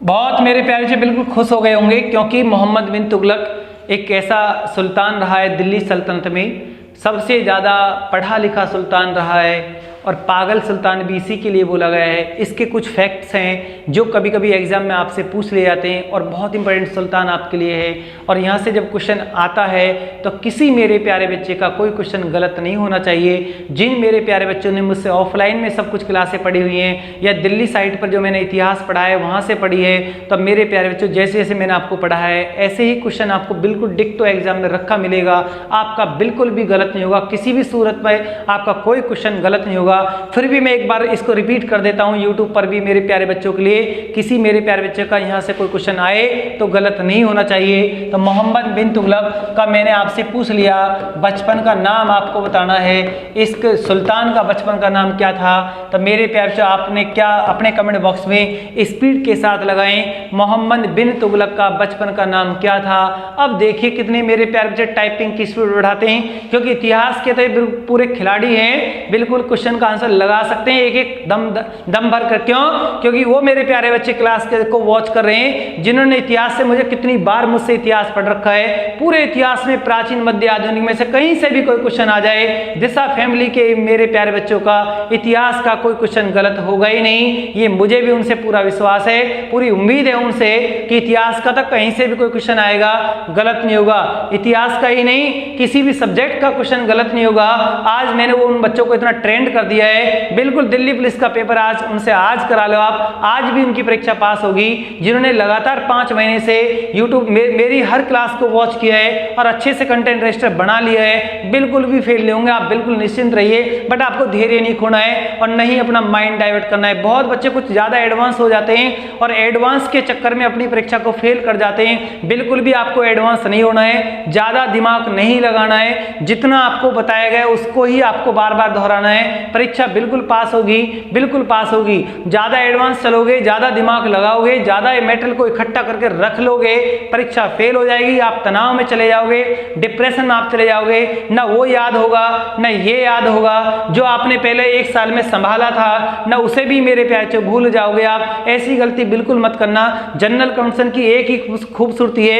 बहुत मेरे प्यारे से बिल्कुल खुश हो गए होंगे, क्योंकि मोहम्मद बिन तुगलक एक ऐसा सुल्तान रहा है दिल्ली सल्तनत में, सबसे ज़्यादा पढ़ा लिखा सुल्तान रहा है, और पागल सुल्तान भी इसी के लिए बोला गया है। इसके कुछ फैक्ट्स हैं जो कभी कभी एग्जाम में आपसे पूछ लिए जाते हैं और बहुत इंपॉर्टेंट सुल्तान आपके लिए है। और यहाँ से जब क्वेश्चन आता है तो किसी मेरे प्यारे बच्चे का कोई क्वेश्चन गलत नहीं होना चाहिए। जिन मेरे प्यारे बच्चों ने मुझसे ऑफलाइन में सब कुछ क्लासें पढ़ी हुई हैं या दिल्ली साइट पर जो मैंने इतिहास पढ़ा है वहाँ से पढ़ी है, तो मेरे प्यारे बच्चों जैसे जैसे मैंने आपको पढ़ा है ऐसे ही क्वेश्चन आपको बिल्कुल डिक्टो एग्जाम में रखा मिलेगा। आपका बिल्कुल भी गलत नहीं होगा, किसी भी सूरत में आपका कोई क्वेश्चन गलत नहीं होगा। फिर भी मैं एक बार इसको रिपीट कर देता हूँ यूट्यूब पर भी मेरे प्यारे बच्चों के लिए, किसी मेरे प्यारे बच्चे का यहाँ से कोई क्वेश्चन आए तो गलत नहीं होना चाहिए। तो मोहम्मद बिन तुगलक का मैंने आपसे पूछ लिया, बचपन का नाम आपको बताना है, इस सुल्तान का बचपन का नाम क्या था। तो मेरे प्यारे बच्चों आपने क्या अपने कमेंट बॉक्स में स्पीड के साथ लगाएं, मोहम्मद बिन तुगलक का बचपन का नाम क्या था। अब देखिए कितने मेरे प्यारे बच्चे टाइपिंग की स्पीड बढ़ाते हैं, क्योंकि इतिहास के तो पूरे खिलाड़ी हैं, बिल्कुल क्वेश्चन का आंसर लगा सकते हैं एक एक दम भर कर। क्यों? क्योंकि वो मेरे प्यारे बच्चे क्लास के को वॉच कर रहे हैं जिन्होंने इतिहास से मुझे कितनी बार मुझसे इतिहास पढ़ रखा है। पूरे इतिहास में प्राचीन मध्य आधुनिक में से कहीं से भी कोई क्वेश्चन आ जाए, दिशा फैमिली के मेरे प्यारे बच्चों का इतिहास का कोई क्वेश्चन गलत होगा ही नहीं। ये मुझे भी उनसे पूरा विश्वास है, पूरी उम्मीद है उनसे कि इतिहास का तो कहीं से भी कोई क्वेश्चन आएगा गलत नहीं होगा। इतिहास का ही नहीं, किसी भी सब्जेक्ट का क्वेश्चन गलत नहीं होगा। आज मैंने वो उन बच्चों को इतना ट्रेंड कर दिया है, बिल्कुल दिल्ली पुलिस का पेपर आज उनसे आज करा लो आप, आज भी उनकी परीक्षा पास होगी। जिन्होंने लगातार 5 महीने से यूट्यूब मेरी हर क्लास को वॉच किया है और अच्छे से कंटेंट रजिस्टर बना लिया है, बिल्कुल भी फेल नहीं होंगे, आप बिल्कुल निश्चिंत रहिए। बट आपको धैर्य नहीं खोना है और नहीं अपना माइंड डाइवर्ट करना है। बहुत बच्चे कुछ ज़्यादा एडवांस हो जाते हैं और एडवांस के चक्कर में अपनी परीक्षा को फेल कर जाते हैं। बिल्कुल भी आपको एडवांस नहीं होना है, ज़्यादा दिमाग नहीं लगाना है, जितना आपको बताया गया उसको ही आपको बार बार दोहराना है। परीक्षा बिल्कुल पास होगी, बिल्कुल पास होगी। ज़्यादा एडवांस चलोगे, ज़्यादा दिमाग लगाओगे, ज़्यादा मेटेरियल को इकट्ठा करके रख लोगे, परीक्षा फेल हो जाएगी, आप तनाव में चले जाओगे, डिप्रेशन में आप चले जाओगे, ना वो याद होगा ना ये याद होगा जो आपने पहले 1 साल में संभाला था, ना उसे भी मेरे प्यारे भूल जाओगे आप। ऐसी गलती बिल्कुल मत करना। जनरल कमीशन की एक ही खूबसूरती है,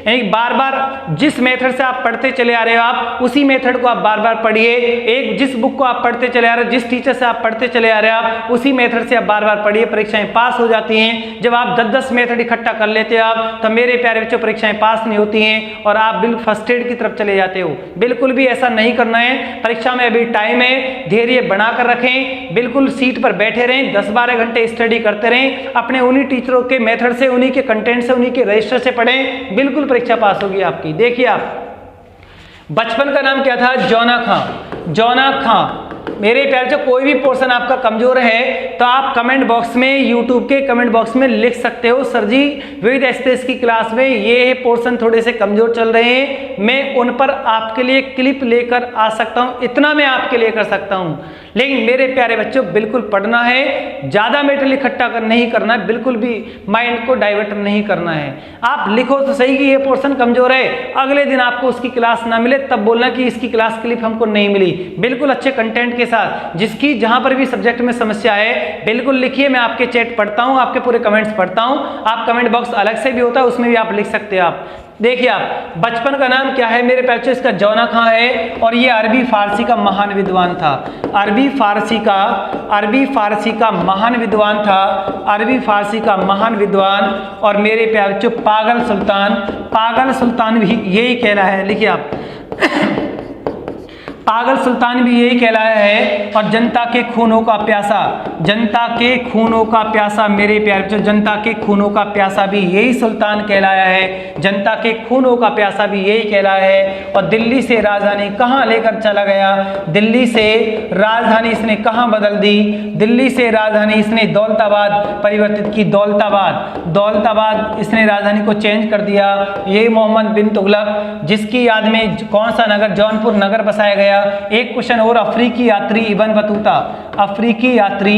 एक बार बार जिस मेथड से आप पढ़ते चले आ रहे हो आप उसी मेथड को आप बार बार पढ़िए। एक जिस बुक को आप पढ़ते चले आ रहे हो, जिस टीचर से आप पढ़ते चले आ रहे हो आप उसी मेथड से आप बार बार पढ़िए, परीक्षाएं पास हो जाती हैं। जब आप 10-10 मेथड इकट्ठा कर लेते हो आप, तो मेरे प्यारे बच्चों परीक्षाएं पास नहीं होती हैं और आप बिल्कुल फर्स्ट एड की तरफ चले जाते हो। बिल्कुल भी ऐसा नहीं करना है। परीक्षा में अभी टाइम है, धैर्य बनाकर रखें, बिल्कुल सीट पर बैठे रहें, 10-12 घंटे स्टडी करते रहें, अपने उन्हीं टीचरों के मेथड से, उन्हीं के कंटेंट से, उन्हीं के रजिस्टर से पढ़ें, बिल्कुल परीक्षा पास होगी आपकी। देखिए आप बचपन का नाम क्या था? जौना खां। जौना खां। मेरे प्यारे से कोई भी पोर्शन आपका कमजोर है तो आप कमेंट बॉक्स में, यूट्यूब के कमेंट बॉक्स में लिख सकते हो, सर जी विद एक्सप्रेस की क्लास में ये पोर्शन थोड़े से कमजोर चल रहे हैं, मैं उन पर आपके लिए क्लिप लेकर आ सकता हूं, इतना मैं आपके लिए कर सकता हूं। लेकिन मेरे प्यारे बच्चों बिल्कुल पढ़ना है, ज़्यादा मेटेरियल इकट्ठा नहीं करना है, बिल्कुल भी माइंड को डाइवर्ट नहीं करना है। आप लिखो तो सही कि ये पोर्शन कमजोर है, अगले दिन आपको उसकी क्लास ना मिले तब बोलना कि इसकी क्लास क्लिप हमको नहीं मिली। बिल्कुल अच्छे कंटेंट के साथ, जिसकी जहां पर भी सब्जेक्ट में समस्या है बिल्कुल लिखिए, मैं आपके चैट पढ़ता हूं, आपके पूरे कमेंट्स पढ़ता हूं। आप कमेंट बॉक्स अलग से भी होता है, उसमें भी आप लिख सकते हैं। आप देखिए आप बचपन का नाम क्या है मेरे बच्चों? इसका जौना खां है और ये अरबी फारसी का महान विद्वान था। अरबी फारसी का महान विद्वान था, अरबी फारसी का महान विद्वान। और मेरे प्यारे बच्चों पागल सुल्तान भी यही कहना है। लिखिए आप पागल सुल्तान भी यही कहलाया है। और जनता के खूनों का प्यासा, जनता के खूनों का प्यासा, मेरे प्यारे बच्चों जनता के खूनों का प्यासा भी यही सुल्तान कहलाया है। जनता के खूनों का प्यासा भी यही कहलाया है। और दिल्ली से राजधानी कहाँ लेकर चला गया? दिल्ली से राजधानी इसने कहाँ बदल दी? दिल्ली से राजधानी इसने दौलताबाद परिवर्तित की, दौलताबाद इसने राजधानी को चेंज कर दिया। यही मोहम्मद बिन तुगलक, जिसकी याद में कौन सा नगर? जौनपुर नगर बसाया गया। एक क्वेश्चन और, अफ्रीकी यात्री इब्न बतूता, अफ्रीकी यात्री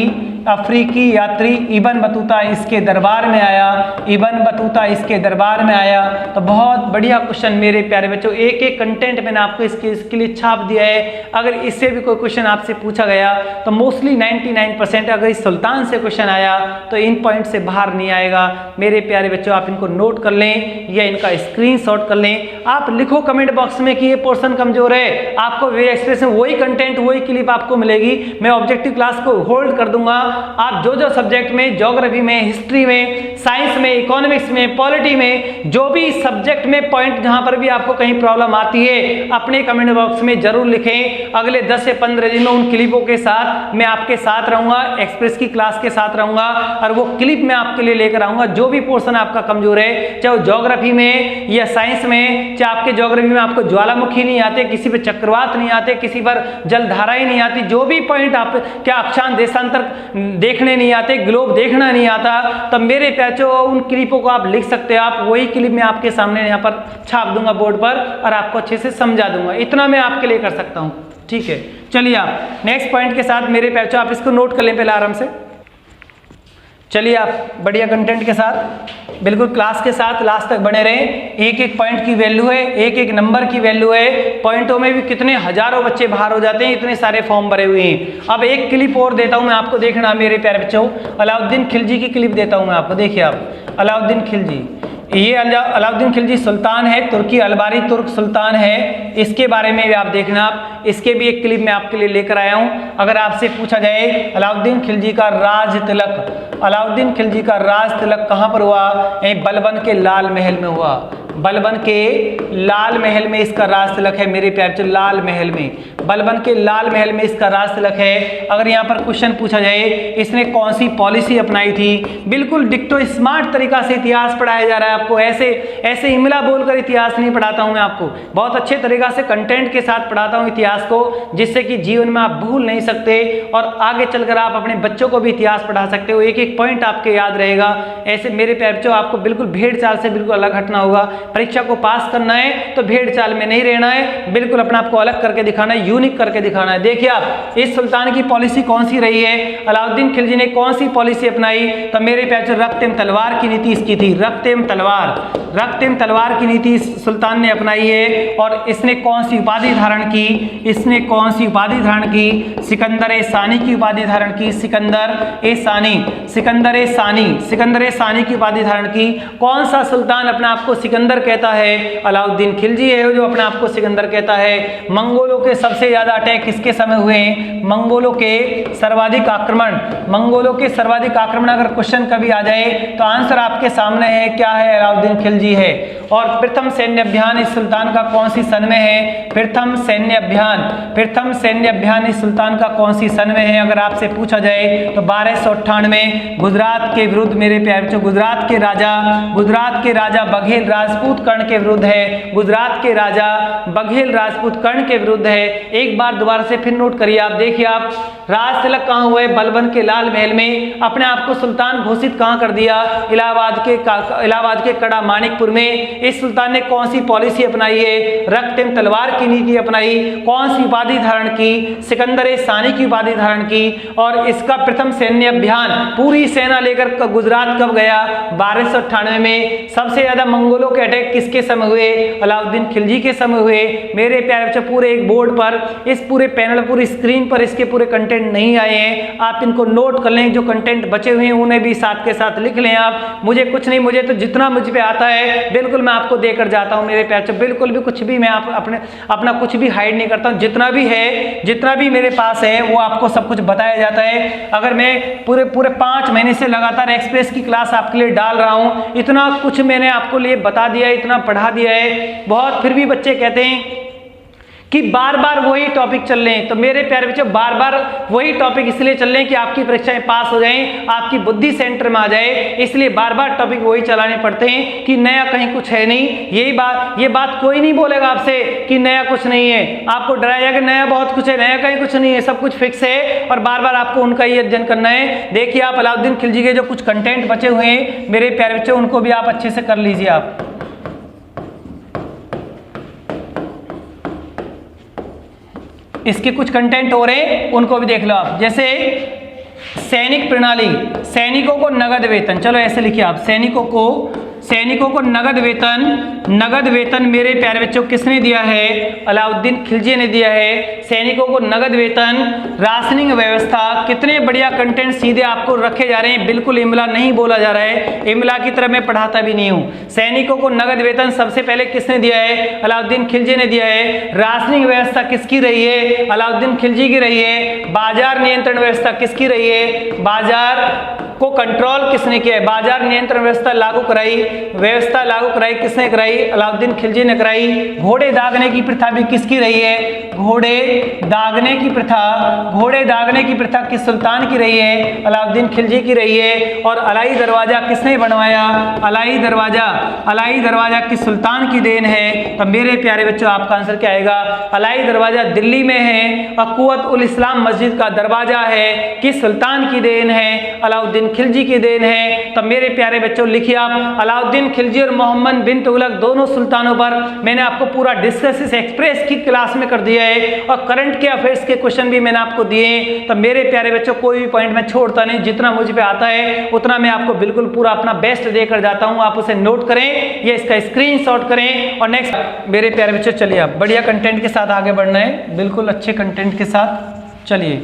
अफ्रीकी यात्री इब्न बतूता इसके दरबार में आया, इब्न बतूता इसके दरबार में आया। तो बहुत बढ़िया क्वेश्चन मेरे प्यारे बच्चों, एक एक कंटेंट मैंने आपको इसके लिए छाप दिया है। अगर इससे भी कोई क्वेश्चन आपसे पूछा गया तो मोस्टली 99% अगर इस सुल्तान से क्वेश्चन आया तो इन पॉइंट से बाहर नहीं आएगा। मेरे प्यारे बच्चों आप इनको नोट कर लें या इनका स्क्रीनशॉट कर लें। आप लिखो कमेंट बॉक्स में कि ये पोर्शन कमजोर है, आपको वे एक्सप्रेस में वही कंटेंट वही क्लिप आपको मिलेगी। मैं ऑब्जेक्टिव क्लास को होल्ड कर दूंगा। आप जो जो सब्जेक्ट में, ज्योग्राफी में, हिस्ट्री में, साइंस में, इकोनॉमिक्स में, पॉलिटी में, जो भी सब्जेक्ट में पॉइंट जहां पर भी आपको कहीं प्रॉब्लम आती है अपने कमेंट बॉक्स में जरूर लिखें। अगले 10 से 15 दिन में उन क्लिपों के साथ मैं आपके साथ रहूंगा, एक्सप्रेस की क्लास के साथ रहूंगा और वो क्लिप मैं आपके लिए लेकर आऊंगा। जो भी पोर्शन आपका कमजोर है, चाहे ज्योग्राफी में या साइंस में, चाहे आपके ज्योग्राफी में आपको ज्वालामुखी नहीं आते, किसी पर चक्रवात नहीं आते, किसी पर जलधाराएं नहीं आती, जो भी पॉइंट आप क्या अक्षांश देशांतर देखने नहीं आते, ग्लोब देखना नहीं आता, तब मेरे पैचो उन क्लिपों को आप लिख सकते हो। आप वही क्लिप मैं आपके सामने यहाँ पर छाप दूंगा बोर्ड पर और आपको अच्छे से समझा दूंगा। इतना मैं आपके लिए कर सकता हूँ, ठीक है। चलिए आप नेक्स्ट पॉइंट के साथ मेरे पैचो आप इसको नोट कर लें पहले आराम से। चलिए आप बढ़िया कंटेंट के साथ बिल्कुल क्लास के साथ लास्ट तक बने रहें। एक एक पॉइंट की वैल्यू है, एक एक नंबर की वैल्यू है। पॉइंटों में भी कितने हजारों बच्चे बाहर हो जाते हैं, इतने सारे फॉर्म भरे हुए हैं। अब एक क्लिप और देता हूं मैं आपको, देखना मेरे प्यारे बच्चों। अलाउद्दीन खिलजी की क्लिप देता हूं मैं आपको, देखिए आप अलाउद्दीन खिलजी, ये अलाउद्दीन खिलजी सुल्तान है, तुर्की अलबारी तुर्क सुल्तान है। इसके बारे में भी आप देखना, आप इसके भी एक क्लिप मैं आपके लिए लेकर आया हूं। अगर आपसे पूछा जाए अलाउद्दीन खिलजी का राज तिलक, अलाउद्दीन खिलजी का राज तिलक कहां पर हुआ? बलबन के लाल महल में हुआ। बलबन के लाल महल में इसका राज तिलक है मेरे प्यारे, लाल महल में, बलबन के लाल महल में इसका राज तिलक है। अगर यहाँ पर क्वेश्चन पूछा जाए इसने कौन सी पॉलिसी अपनाई थी, बिल्कुल डिक्टो स्मार्ट तरीका से इतिहास पढ़ाया जा रहा है आपको। ऐसे ऐसे इमला बोलकर इतिहास नहीं पढ़ाता हूँ मैं आपको, बहुत अच्छे तरीका से कंटेंट के साथ पढ़ाता हूँ इतिहास को, जिससे कि जीवन में आप भूल नहीं सकते और आगे चलकर आप अपने बच्चों को भी इतिहास पढ़ा सकते हो। एक एक पॉइंट आपके याद रहेगा। ऐसे मेरे प्यारे बच्चों आपको बिल्कुल भेड़ चाल से बिल्कुल अलग हटना होगा। परीक्षा को पास करना है तो भेड़ चाल में नहीं रहना है, बिल्कुल अपने आप को अलग करके दिखाना है, यूनिक करके दिखाना है। देखिए आप इस सुल्तान की पॉलिसी कौन सी रही है, अलाउद्दीन खिलजी ने कौन सी पॉलिसी अपनाई? तो मेरे प्यारे रक्त एवं तलवार की नीति इसकी थी, रक्त एवं तलवार की नीति इस सुल्तान ने अपनाई है। और इसने कौन सी उपाधि धारण की? इसने कौन सी उपाधि धारण की? सिकंदर ए सानी की उपाधि धारण की, सिकंदर ए सानी की उपाधि धारण की। कौन सा सुल्तान अपने आप को सिकंदर कहता है? अलाउद्दीन खिलजी है जो अपने आप को सिकंदर कहता है। मंगोलों के सबसे ज्यादा अटैक किसके समय हुए? मंगोलों के सर्वाधिक आक्रमण अगर क्वेश्चन कभी आ जाए तो आंसर आपके सामने है, क्या है? अलाउद्दीन खिलजी है। और प्रथम सैन्य अभियान इस सुल्तान का कौन सी सन में है? प्रथम सैन्य अभियान इस सुल्तान का कौन सी सन में है? अगर आपसे पूछा जाए तो 1298 गुजरात के विरुद्ध मेरे प्यारे बच्चों, गुजरात के राजा बघेल राजपूत कर्ण के विरुद्ध है। गुजरात के राजा बघेल राजपूत कर्ण के विरुद्ध है। एक बार दोबारा से फिर नोट करिए आप, देखिए आप राज तिलक कहाँ हुए? बलबन के लाल महल में। अपने आप को सुल्तान घोषित कहाँ कर दिया? इलाहाबाद के कड़ा मानिकपुर में। इस सुल्तान ने कौन सी पॉलिसी अपनाई है? रक्त एवं तलवार की नीति अपनाई। कौन सी उपाधि धारण की? सिकंदर ए सानी की उपाधि धारण की। और इसका प्रथम सैन्य अभियान पूरी सेना लेकर गुजरात कब गया? 1298 में। सबसे ज्यादा मंगोलों के अटैक किसके समय हुए? अलाउद्दीन खिलजी के समय हुए। मेरे प्यारे बच्चों पूरे एक बोर्ड पर, इस पूरे पैनल, पूरी स्क्रीन पर इसके पूरे कंटेंट नहीं आए हैं, आप इनको नोट कर लें। जो कंटेंट बचे हुए हैं उन्हें भी साथ के साथ लिख लें आप। मुझे कुछ नहीं, मुझे तो जितना मुझ पे आता है बिल्कुल मैं आपको देकर जाता हूं मेरे प्यारे बच्चों। बिल्कुल भी कुछ भी मैं अपना कुछ भी हाइड नहीं करता हूं। जितना भी मेरे पास है वो आपको सब कुछ बताया जाता है। अगर मैं पूरे 5 महीने से लगातार एक्सप्रेस की क्लास आपके लिए डाल रहा हूं, इतना कुछ मैंने आपको लिए बता दिया है, इतना पढ़ा दिया है बहुत, फिर भी बच्चे कहते हैं कि बार बार वही टॉपिक चल रहे हैं। तो मेरे प्यारे बच्चों बार बार वही टॉपिक इसलिए चल रहे हैं कि आपकी परीक्षाएं पास हो जाएं, आपकी बुद्धि सेंटर में आ जाए, इसलिए बार बार टॉपिक वही चलाने पड़ते हैं कि नया कहीं कुछ है नहीं। ये बात कोई नहीं बोलेगा आपसे कि नया कुछ नहीं है, आपको डराया जाएगा नया बहुत कुछ है, नया कहीं कुछ नहीं है, सब कुछ फिक्स है और बार बार आपको उनका ही अध्ययन करना है। देखिए आप अलाउद्दीन खिलजी के जो कुछ कंटेंट बचे हुए हैं मेरे प्यारे बच्चों, उनको भी आप अच्छे से कर लीजिए। आप इसके कुछ कंटेंट हो रहे हैं उनको भी देख लो आप। जैसे सैनिक प्रणाली, सैनिकों को नगद वेतन, चलो ऐसे लिखिए आप, सैनिकों को नगद वेतन मेरे प्यारे बच्चों किसने दिया है? अलाउद्दीन खिलजी ने दिया है। सैनिकों को नगद वेतन, राशनिंग व्यवस्था, कितने बढ़िया कंटेंट सीधे आपको रखे जा रहे हैं, बिल्कुल इमला नहीं बोला जा रहा है, इमला की तरह मैं पढ़ाता भी नहीं हूँ। सैनिकों को नगद वेतन सबसे पहले किसने दिया है? अलाउद्दीन खिलजी ने दिया है। राशनिंग व्यवस्था किसकी रही है? अलाउद्दीन खिलजी की रही है। बाजार नियंत्रण व्यवस्था किसकी रही है? बाजार को कंट्रोल किसने किया है? बाजार नियंत्रण व्यवस्था लागू कराई किसने कराई? अलाउद्दीन खिलजी ने कराई। घोड़े दागने की प्रथा भी किसकी रही है? घोड़े दागने की प्रथा किस सुल्तान की रही है? अलाउद्दीन खिलजी की रही है। और अलाई दरवाजा किसने बनवाया? अलाई दरवाजा किस सुल्तान की देन है? तो मेरे प्यारे बच्चों आपका आंसर क्या आएगा? अलाई दरवाजा दिल्ली में है, अक़ुव्वत उल इस्लाम मस्जिद का दरवाजा है, किस सुल्तान की देन है? अलाउद्दीन खिलजी की देन है। तो मेरे प्यारे बच्चों लिखिए आप, अलाउद्दीन खिलजी और मोहम्मद बिन तुगलक दोनों सुल्तानों पर मैंने आपको पूरा डिस्कस इस एक्सप्रेस की क्लास में कर दिया है, और करंट के अफेयर्स के क्वेश्चन भी मैंने आपको दिए। तो मेरे प्यारे बच्चों कोई भी पॉइंट मैं छोड़ता नहीं, जितना मुझ पे आता है उतना मैं आपको बिल्कुल पूरा अपना बेस्ट देकर जाता हूं। आप उसे नोट करें, ये इसका स्क्रीनशॉट करें। और नेक्स्ट मेरे प्यारे बच्चों चलिए आप बढ़िया कंटेंट के साथ आगे बढ़ना है, बिल्कुल अच्छे कंटेंट के साथ चलिए।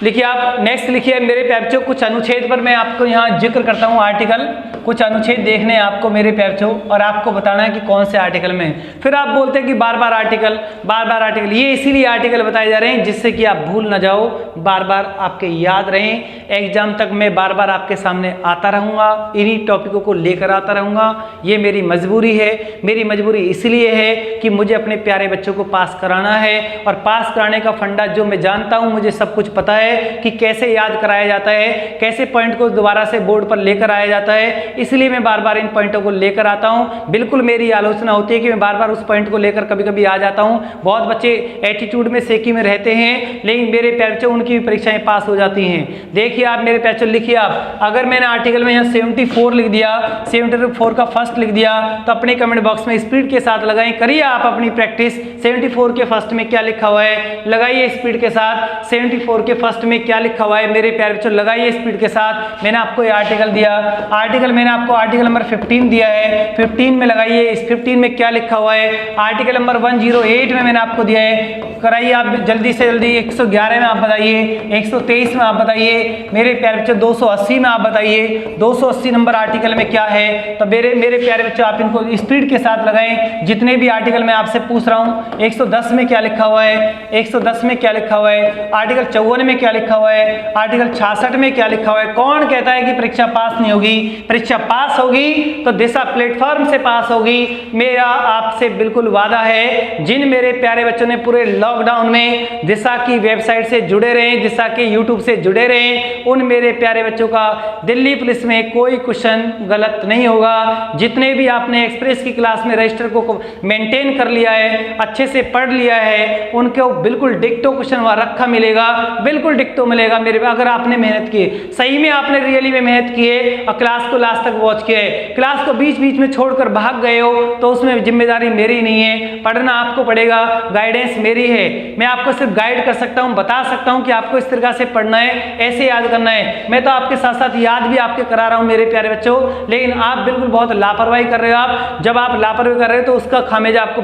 लिखिए आप नेक्स्ट लिखिए मेरे प्यारे बच्चों, कुछ अनुच्छेद पर मैं आपको यहाँ जिक्र करता हूँ, आर्टिकल कुछ अनुच्छेद देखने हैं आपको मेरे प्यारे बच्चों, और आपको बताना है कि कौन से आर्टिकल में। फिर आप बोलते हैं कि बार बार आर्टिकल, ये इसीलिए आर्टिकल बताए जा रहे हैं जिससे कि आप भूल ना जाओ, बार बार आपके याद रहें। एग्जाम तक मैं बार बार आपके सामने आता रहूँगा, इन्हीं टॉपिकों को लेकर आता रहूँगा। ये मेरी मजबूरी है, मेरी मजबूरी इसलिए है कि मुझे अपने प्यारे बच्चों को पास कराना है, और पास कराने का फंडा जो मैं जानता हूँ, मुझे सब कुछ पता है कि कैसे याद कराया जाता है, कैसे पॉइंट को दोबारा से बोर्ड पर लेकर आया जाता है, इसलिए मैं बार बार इन पॉइंटों को लेकर आता हूं। बिल्कुल मेरी आलोचना होती है कि मैं बार बार उस पॉइंट को लेकर कभी कभी आ जाता हूं। बहुत बच्चे एटीट्यूड में सेकी में रहते हैं, लेकिन मेरे प्यारे बच्चों उनकी भी परीक्षाएं पास हो जाती हैं। देखिए आप मेरे प्यारे बच्चों, लिखिए आप, अगर मैंने आर्टिकल में यहाँ 74 लिख दिया, 74 का फर्स्ट लिख दिया, तो अपने कमेंट बॉक्स में स्पीड के साथ लगाएं, करिए आप अपनी प्रैक्टिस। 74 के फर्स्ट में क्या लिखा हुआ है लगाइए स्पीड के साथ। 74 के फर्स्ट में क्या लिखा हुआ है मेरे प्यारे बच्चों लगाइए स्पीड के साथ। मैंने आपको ये आर्टिकल दिया, मैंने आपको आर्टिकल नंबर 15 दिया है, 15 में लगाइए, इस 15 में क्या लिखा हुआ है। आर्टिकल नंबर 108 में मैंने आपको दिया है, कराइए आप जल्दी से जल्दी। 111 में आप बताइए, 123 में आप बताइए, मेरे प्यारे बच्चों 280 में आप बताइए, 280 नंबर आर्टिकल में क्या है। तो मेरे प्यारे बच्चों आप इनको स्पीड के साथ लगाएं, जितने भी आर्टिकल मैं आपसे पूछ रहा हूँ। 110 में क्या लिखा हुआ है, 110 में क्या लिखा हुआ है, आर्टिकल 54 में क्या लिखा हुआ है, आर्टिकल 66 में क्या लिखा हुआ है। कौन कहता है कि परीक्षा पास नहीं होगी? परीक्षा पास होगी तो दिशा प्लेटफॉर्म से पास होगी, मेरा आपसे बिल्कुल वादा है। जिन मेरे प्यारे बच्चों ने पूरे लॉकडाउन में दिशा की वेबसाइट से जुड़े रहे, दिशा के यूट्यूब से जुड़े रहे, उन मेरे प्यारे बच्चों का दिल्ली पुलिस में कोई क्वेश्चन गलत नहीं होगा। जितने भी आपने एक्सप्रेस की क्लास में रजिस्टर को मेंटेन कर लिया है, अच्छे से पढ़ लिया है, उनको बिल्कुल डिक्टो क्वेश्चन वहां रखा मिलेगा, बिल्कुल डिक्टो मिलेगा मेरे। अगर आपने मेहनत की, सही में आपने रियली में मेहनत की है और क्लास को लास्ट तक वॉच किया है, क्लास को बीच बीच में छोड़कर भाग गए हो तो उसमें जिम्मेदारी मेरी नहीं है, पढ़ना आपको पड़ेगा, गाइडेंस मेरी है। मैं आपको सिर्फ गाइड कर सकता हूं, बता सकता हूं कि आपको इस तरीके से पढ़ना है, ऐसे याद करना है। मैं तो आपके साथ साथ याद भी आपके करा रहा हूं मेरे प्यारे बच्चों, लेकिन आप बिल्कुल बहुत लापरवाही कर रहे हो। आप जब आप लापरवाही कर रहे हो तो उसका खामियाजा आपको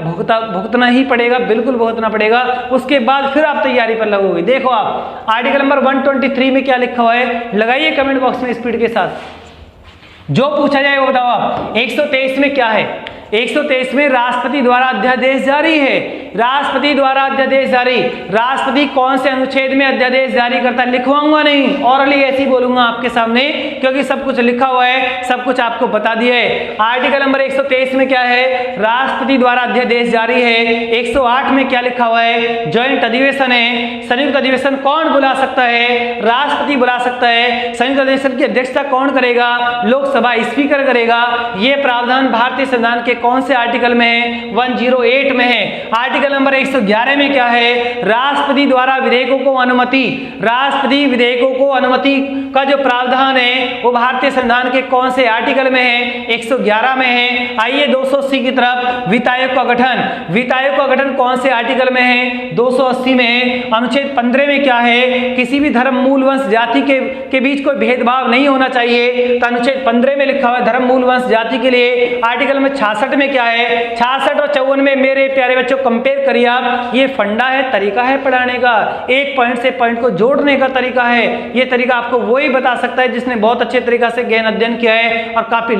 भुगतना ही पड़ेगा, बिल्कुल भुगतना पड़ेगा। उसके बाद फिर आप तैयारी पर लगोगे। देखो आप आर्टिकल नंबर 123 में क्या लिखा हुआ है लगाइए कमेंट बॉक्स में स्पीड के साथ, जो पूछा जाए वो बताओ आप। 123 में क्या है? 123 में राष्ट्रपति द्वारा अध्यादेश जारी है, राष्ट्रपति द्वारा अध्यादेश जारी। राष्ट्रपति कौन से अनुच्छेद में अध्यादेश जारी करता है? लिखवाऊंगा नहीं, ऑरली ऐसे ही बोलूंगा आपके सामने, क्योंकि सब कुछ लिखा हुआ है, सब कुछ आपको बता दिया है। आर्टिकल नंबर 123 में क्या है? राष्ट्रपति द्वारा अध्यादेश जारी है। 108 में क्या लिखा हुआ है? ज्वाइंट अधिवेशन है, संयुक्त अधिवेशन कौन बुला सकता है? राष्ट्रपति बुला सकता है। संयुक्त अधिवेशन की अध्यक्षता कौन करेगा? लोकसभा स्पीकर करेगा। यह प्रावधान भारतीय संविधान के कौन से आर्टिकल में है? 108 में है। आर्टिकल नंबर 111 में क्या है, राष्ट्रपति द्वारा विधेयकों को अनुमति, राष्ट्रपति विधेयकों को अनुमति का जो प्रावधान है वो भारतीय संविधान के कौन से आर्टिकल में है, 111 में है। आइए 280 की तरफ, वित्त आयोग का गठन, वित्त आयोग का गठन कौन से आर्टिकल में है, 280 में है। अनुच्छेद 15 में क्या है, किसी भी धर्म मूल वंश जाति के बीच कोई भेदभाव नहीं होना चाहिए, तो अनुच्छेद 15 में लिखा हुआ है धर्म मूल वंश जाति के लिए। आर्टिकल में 66 में क्या है, 66 और 54 में मेरे प्यारे बच्चों कंपेयर करिए आप, ये फंडा है, तरीका है पढ़ाने का, एक पॉइंट से पॉइंट को जोड़ने का तरीका है। ये तरीका आपको वही बता सकता है जिसने बहुत अच्छे तरीका से गहन अध्ययन किया है और काफी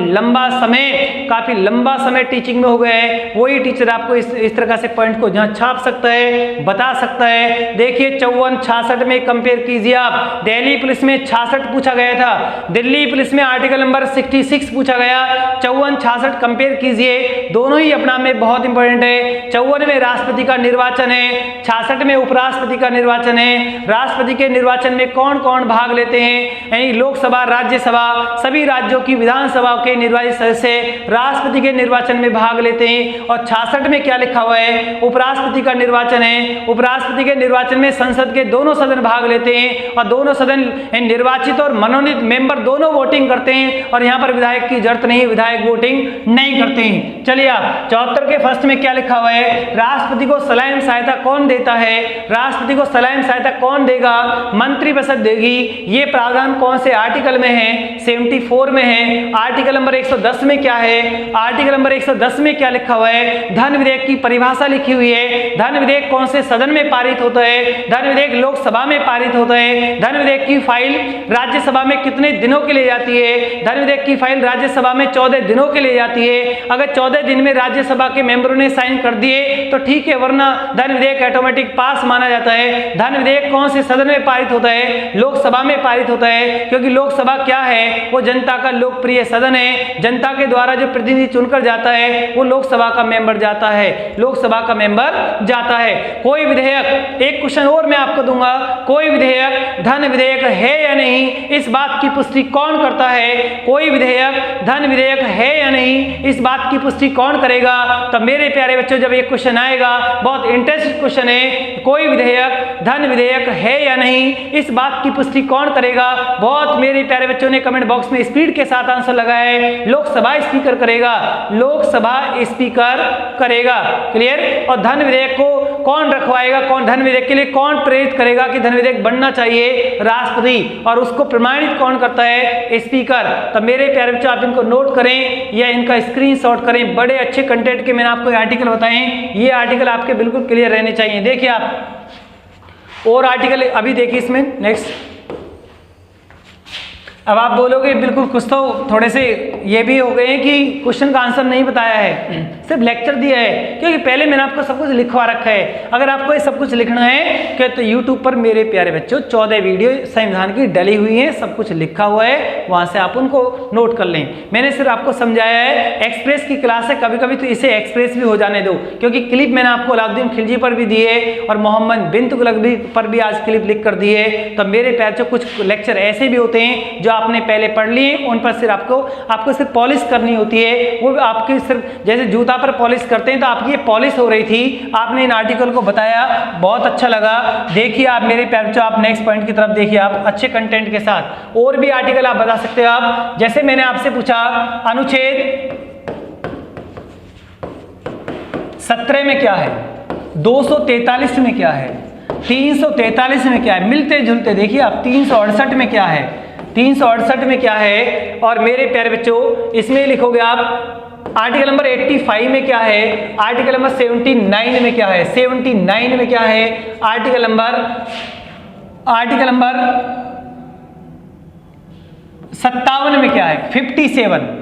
लंबा समय टीचिंग में हो गया है, वही टीचर आपको इस तरह से पॉइंट को जहां छाप सकता है, बता सकता है। देखिए 54 66 में कंपेयर कीजिए आप, दिल्ली पुलिस में 66 पूछा गया था, दिल्ली पुलिस में आर्टिकल नंबर 66 पूछा गया, 54 66 कंपेयर कीजिए, दोनों ही अपना में बहुत इंपॉर्टेंट है। 54 में राष्ट्रपति का निर्वाचन है, 66 में उपराष्ट्रपति का निर्वाचन है। राष्ट्रपति के निर्वाचन में कौन कौन भाग लेते हैं, यानी लोकसभा, राज्यसभा, सभी राज्यों की विधानसभा के निर्वाचित सदस्य राष्ट्रपति के निर्वाचन में भाग लेते हैं। और 66 में क्या लिखा हुआ है, उपराष्ट्रपति का निर्वाचन है, उपराष्ट्रपति के निर्वाचन में संसद के दोनों सदन भाग लेते हैं और दोनों सदन निर्वाचित और मनोनीत मेंबर दोनों वोटिंग करते हैं और यहाँ पर विधायक की जरूरत नहीं, विधायक वोटिंग नहीं करते हैं। चलिए आप 74 के फर्स्ट में क्या लिखा हुआ है, राष्ट्रपति को सलाम सहायता कौन देता है, राष्ट्रपति को सलाम सहायता कौन देगा, मंत्रिपरिषद देगी। ये प्रावधान कौन से आर्टिकल में है, 74 में है। आर्टिकल नंबर 110 में क्या है, आर्टिकल नंबर 110 में क्या लिखा हुआ है, धन विधेयक की परिभाषा लिखी हुई है। धन विधेयक कौन से सदन में पारित होता है, धन विधेयक लोकसभा में पारित होता है। धन विधेयक की फाइल राज्यसभा में कितने दिनों के लिए जाती है, धन विधेयक की फाइल राज्यसभा में 14 दिनों के लिए जाती है। अगर 14 दिन में राज्यसभा के मेंबरों ने साइन कर दिए तो ठीक है, वरना धन विधेयक ऑटोमेटिक पास माना जाता है। धन विधेयक कौन से सदन में पारित होता है, लोकसभा में पारित होता है, क्योंकि लोकसभा क्या है, वो जनता का लोकप्रिय सदन है। जनता के द्वारा जो प्रतिनिधि चुनकर जाता है वो लोकसभा का मेंबर जाता है, लोकसभा का मेंबर जाता है। कोई विधेयक, एक क्वेश्चन और मैं आपको दूंगा, कोई विधेयक धन विधेयक है या नहीं, इस बात की पुष्टि कौन करता है, कोई विधेयक धन विधेयक है या नहीं, इस बात की पुष्टि कौन करेगा। तो मेरे प्यारे बच्चों, जब ये क्वेश्चन आएगा, बहुत इंटरेस्टिंग क्वेश्चन है, कोई विधेयक धन विधेयक है या नहीं, इस बात की पुष्टि कौन करेगा। बहुत मेरे प्यारे बच्चों ने कमेंट बॉक्स में स्पीड के साथ आंसर लगाया है, लोकसभा स्पीकर करेगा, लोकसभा स्पीकर करेगा। क्लियर। और धन विधेयक को कौन रखवाएगा, कौन धन विधेयक के लिए कौन प्रेरित करेगा कि धन विधेयक बनना चाहिए, राष्ट्रपति, और उसको प्रमाणित कौन करता है, स्पीकर। तो मेरे प्यारे बच्चों, आप इनको नोट करें या इनका स्क्रीनशॉट करें। बड़े अच्छे कंटेंट के मैंने आपको आर्टिकल बताए, ये आर्टिकल आपके बिल्कुल क्लियर रहने चाहिए। देखिए आप और आर्टिकल अभी देखिए इसमें नेक्स्ट। अब आप बोलोगे बिल्कुल कुछ तो थोड़े से ये भी हो गए हैं कि क्वेश्चन का आंसर नहीं बताया है, सिर्फ लेक्चर दिया है, क्योंकि पहले मैंने आपको सब कुछ लिखवा रखा है। अगर आपको ये सब कुछ लिखना है कि तो यूट्यूब पर मेरे प्यारे बच्चों 14 वीडियो संविधान की डली हुई है, सब कुछ लिखा हुआ है, वहां से आप उनको नोट कर लें। मैंने सिर्फ आपको समझाया है, एक्सप्रेस की क्लास है, कभी कभी तो इसे एक्सप्रेस भी हो जाने दो, क्योंकि क्लिप मैंने आपको अलाउद्दीन खिलजी पर भी दी है और मोहम्मद बिन तुगलक पर भी आज क्लिप लिख कर दी है। तो मेरे प्यारे बच्चों, कुछ लेक्चर ऐसे भी होते हैं जो आपने पहले पढ़ लिए, उन पर सिर्फ आपको सिर्फ पॉलिश करनी होती है। वो आपकी सिर्फ जैसे जूता पर पॉलिश करते हैं, तो आपकी ये पॉलिश हो रही थी। आपने इन आर्टिकल को बताया, बहुत अच्छा लगा। देखिए आप मेरे प्यारे बच्चों, आप नेक्स्ट पॉइंट की तरफ देखिए, आप अच्छे कंटेंट के साथ और भी आर्टिकल आप बता सकते हो। आप जैसे मैंने आपसे पूछा अनुच्छेद 17 में क्या है, 243 में क्या है, 343 में क्या है, मिलते जुलते देखिए आप। 368 में क्या है, 368 में क्या है, और मेरे प्यारे बच्चों इसमें लिखोगे आप आर्टिकल नंबर 85 में क्या है, आर्टिकल नंबर 79 में क्या है, 79 में क्या है, आर्टिकल नंबर 57 में क्या है, 57,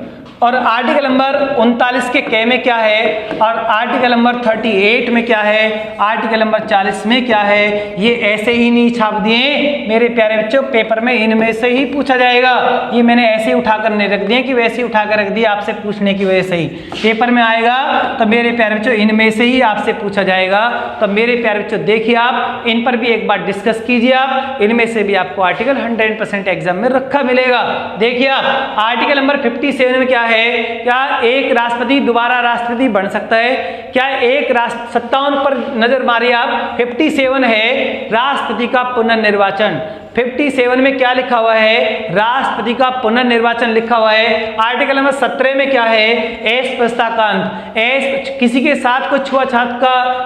और आर्टिकल नंबर 39 के क में क्या है, और आर्टिकल नंबर 38 में क्या है, आर्टिकल नंबर 40 में क्या है। ये ऐसे ही नहीं छाप दिए मेरे प्यारे बच्चों, पेपर में इनमें से ही पूछा जाएगा। ये मैंने ऐसे ही उठाकर नहीं रख दिए कि वैसे ही उठाकर रख दिया आपसे पूछने की वजह से ही पेपर में आएगा। तो मेरे प्यारे बच्चों इनमें से ही आपसे पूछा जाएगा। तो मेरे प्यारे बच्चों देखिए, आप इन पर भी एक बार डिस्कस कीजिए। आप इनमें से भी आपको आर्टिकल 100% एग्जाम में रखा मिलेगा। देखिए आप आर्टिकल नंबर 57 में क्या है, क्या एक राष्ट्रपति दोबारा राष्ट्रपति बन सकता है? क्या एक राष्ट्र 57 पर नजर मारिए आप, 57 है राष्ट्रपति का पुनर्निर्वाचन। 57 में क्या लिखा हुआ है? राष्ट्रपति का पुनर्निर्वाचन लिखा हुआ है। आर्टिकल नंबर 17 में क्या है? अस्पृश्यता का अंत। किसी के साथ कोई छुआछूत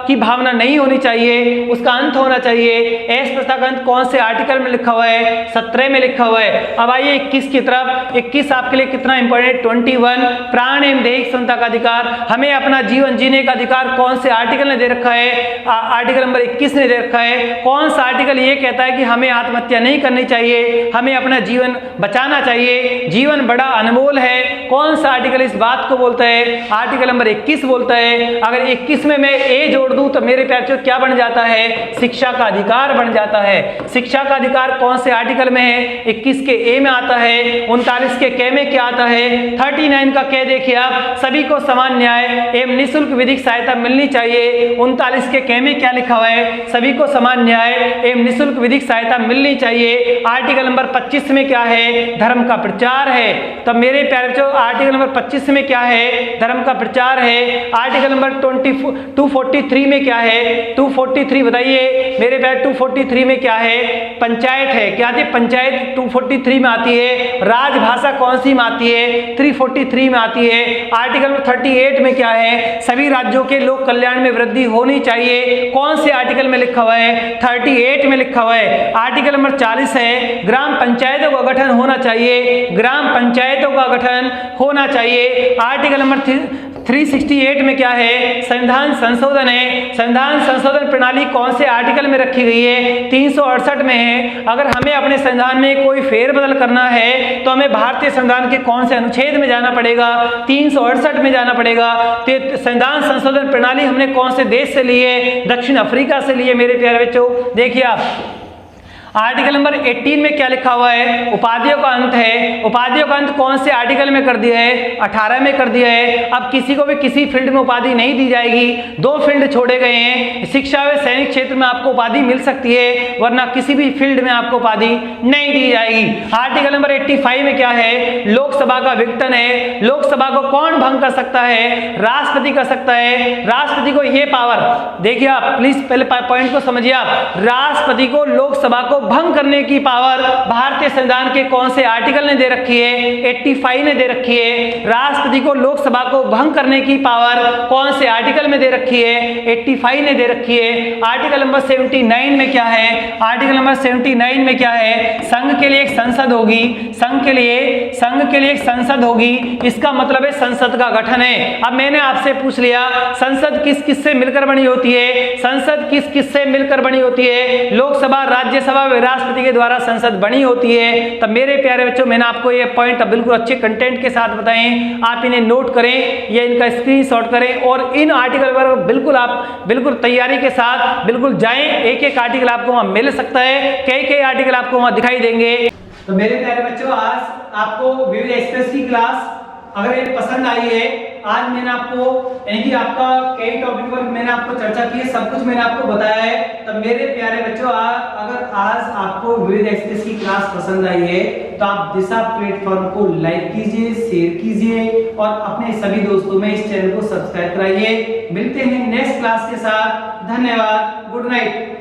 की भावना नहीं होनी चाहिए, उसका अंत होना चाहिए। अस्पृश्यता का अंत कौन से आर्टिकल में लिखा हुआ है? 17 में लिखा हुआ है। अब आइए 21 की तरफ। 21 आपके लिए कितना इंपॉर्टेंट? 21 प्राण एवं दैहिक स्वतंत्रता का अधिकार, हमें अपना जीवन जीने का अधिकार कौन से आर्टिकल ने दे रखा है? आर्टिकल नंबर 21 ने दे रखा है। कौन सा आर्टिकल ये कहता है कि हमें आत्महत्या नहीं करनी चाहिए, हमें अपना जीवन बचाना चाहिए, जीवन बड़ा अनमोल है? कौन सा आर्टिकल इस बात को बोलता है? आर्टिकल नंबर 21 बोलता है। अगर 21 में मैं ए जोड़ दूं तो मेरे प्यारे क्या बन जाता है? शिक्षा का अधिकार बन जाता है। शिक्षा का अधिकार कौन से आर्टिकल में है? 21 के ए में आता है। 39 के के में क्या आता है? 39 का के देखिए आप, सभी को समान न्याय एवं निःशुल्क विधिक सहायता मिलनी चाहिए। 39 के के में क्या लिखा हुआ है? सभी को समान न्याय एवं निःशुल्क विधिक सहायता मिलनी चाहिए। आर्टिकल नंबर 25 में क्या है? धर्म का प्रचार है। तब मेरे प्यारे बच्चों आर्टिकल नंबर 25 में क्या है? धर्म का प्रचार है। आर्टिकल नंबर 243 में क्या है? 243 बताइए मेरे प्यारे, 243 में क्या है? पंचायत है। क्या आती है? पंचायत 243 में आती है। राजभाषा कौन सी में आती है? 343 में आती है। आर्टिकल नंबर 38 में क्या है? सभी राज्यों के लोक कल्याण में वृद्धि होनी चाहिए। कौन से आर्टिकल में लिखा हुआ है? 38 में लिखा हुआ है। आर्टिकल नंबर 40 है, ग्राम पंचायतों का गठन होना चाहिए। ग्राम पंचायतों का गठन होना चाहिए। आर्टिकल नंबर 368 में क्या है? संविधान संशोधन है। संविधान संशोधन प्रणाली कौन से आर्टिकल में रखी गई है? 368 में है। अगर हमें अपने संविधान में कोई फेरबदल करना है तो हमें भारतीय संविधान के कौन से अनुच्छेद में जाना पड़ेगा? 368 में जाना पड़ेगा। संविधान संशोधन प्रणाली हमने कौन से देश से ली है? दक्षिण अफ्रीका से ली है मेरे प्यारे बच्चों। देखिए आप आर्टिकल नंबर 18 में क्या लिखा हुआ है? उपाधियों का अंत है। उपाधियों का अंत कौन से आर्टिकल में कर दिया है? 18 में कर दिया है। अब किसी को भी किसी फील्ड में उपाधि नहीं दी जाएगी। 2 फील्ड छोड़े गए हैं, शिक्षा व सैनिक क्षेत्र में आपको उपाधि मिल सकती है, वरना किसी भी फील्ड में आपको उपाधि नहीं दी जाएगी। आर्टिकल नंबर 85 में क्या है? लोकसभा का विघटन है। लोकसभा को कौन भंग कर सकता है? राष्ट्रपति कर सकता है। राष्ट्रपति को यह पावर, देखिए आप प्लीज पहले पॉइंट को समझिए आप, राष्ट्रपति को लोकसभा को भंग करने की पावर भारतीय संविधान के कौन से आर्टिकल ने दे रखी है? 85 ने दे रखी है। राष्ट्रपति को लोकसभा को भंग करने की पावर कौन से आर्टिकल में दे रखी है? 85 ने दे रखी है। आर्टिकल नंबर 79 में क्या है? आर्टिकल नंबर 79 में क्या है? संघ के लिए एक संसद होगी। संघ के लिए एक संसद होगी। इसका मतलब है संसद का गठन है। अब मैंने आपसे पूछ लिया संसद किस किस से मिलकर बनी होती है? संसद किस किस से मिलकर बनी होती है? लोकसभा, राज्यसभा, राष्ट्रपति के द्वारा संसद बनी होती है। तब मेरे प्यारे बच्चों मैंने आपको ये पॉइंट बिल्कुल अच्छे कंटेंट के साथ बताए, आप इन्हें नोट करें या इनका स्क्रीनशॉट करें और इन आर्टिकल पर बिल्कुल आप बिल्कुल तैयारी के साथ बिल्कुल जाएं। एक एक आर्टिकल आपको वहां मिल सकता है, कई आर्टिकल आपको वहां दिखाई देंगे। तो मेरे प्यारे बच्चों आज आपको विविध एक्सप्रेस की क्लास अगर ये पसंद आई है, आज मैंने आपको यानी कि आपका कई टॉपिक पर मैंने आपको चर्चा की है, सब कुछ मैंने आपको बताया है। तब मेरे प्यारे बच्चों अगर आज आपको विविध एक्सप्रेस की क्लास पसंद आई है तो आप दिशा प्लेटफॉर्म को लाइक कीजिए, शेयर कीजिए और अपने सभी दोस्तों में इस चैनल को सब्सक्राइब कराइए। मिलते हैं नेक्स्ट क्लास के साथ। धन्यवाद। Good night.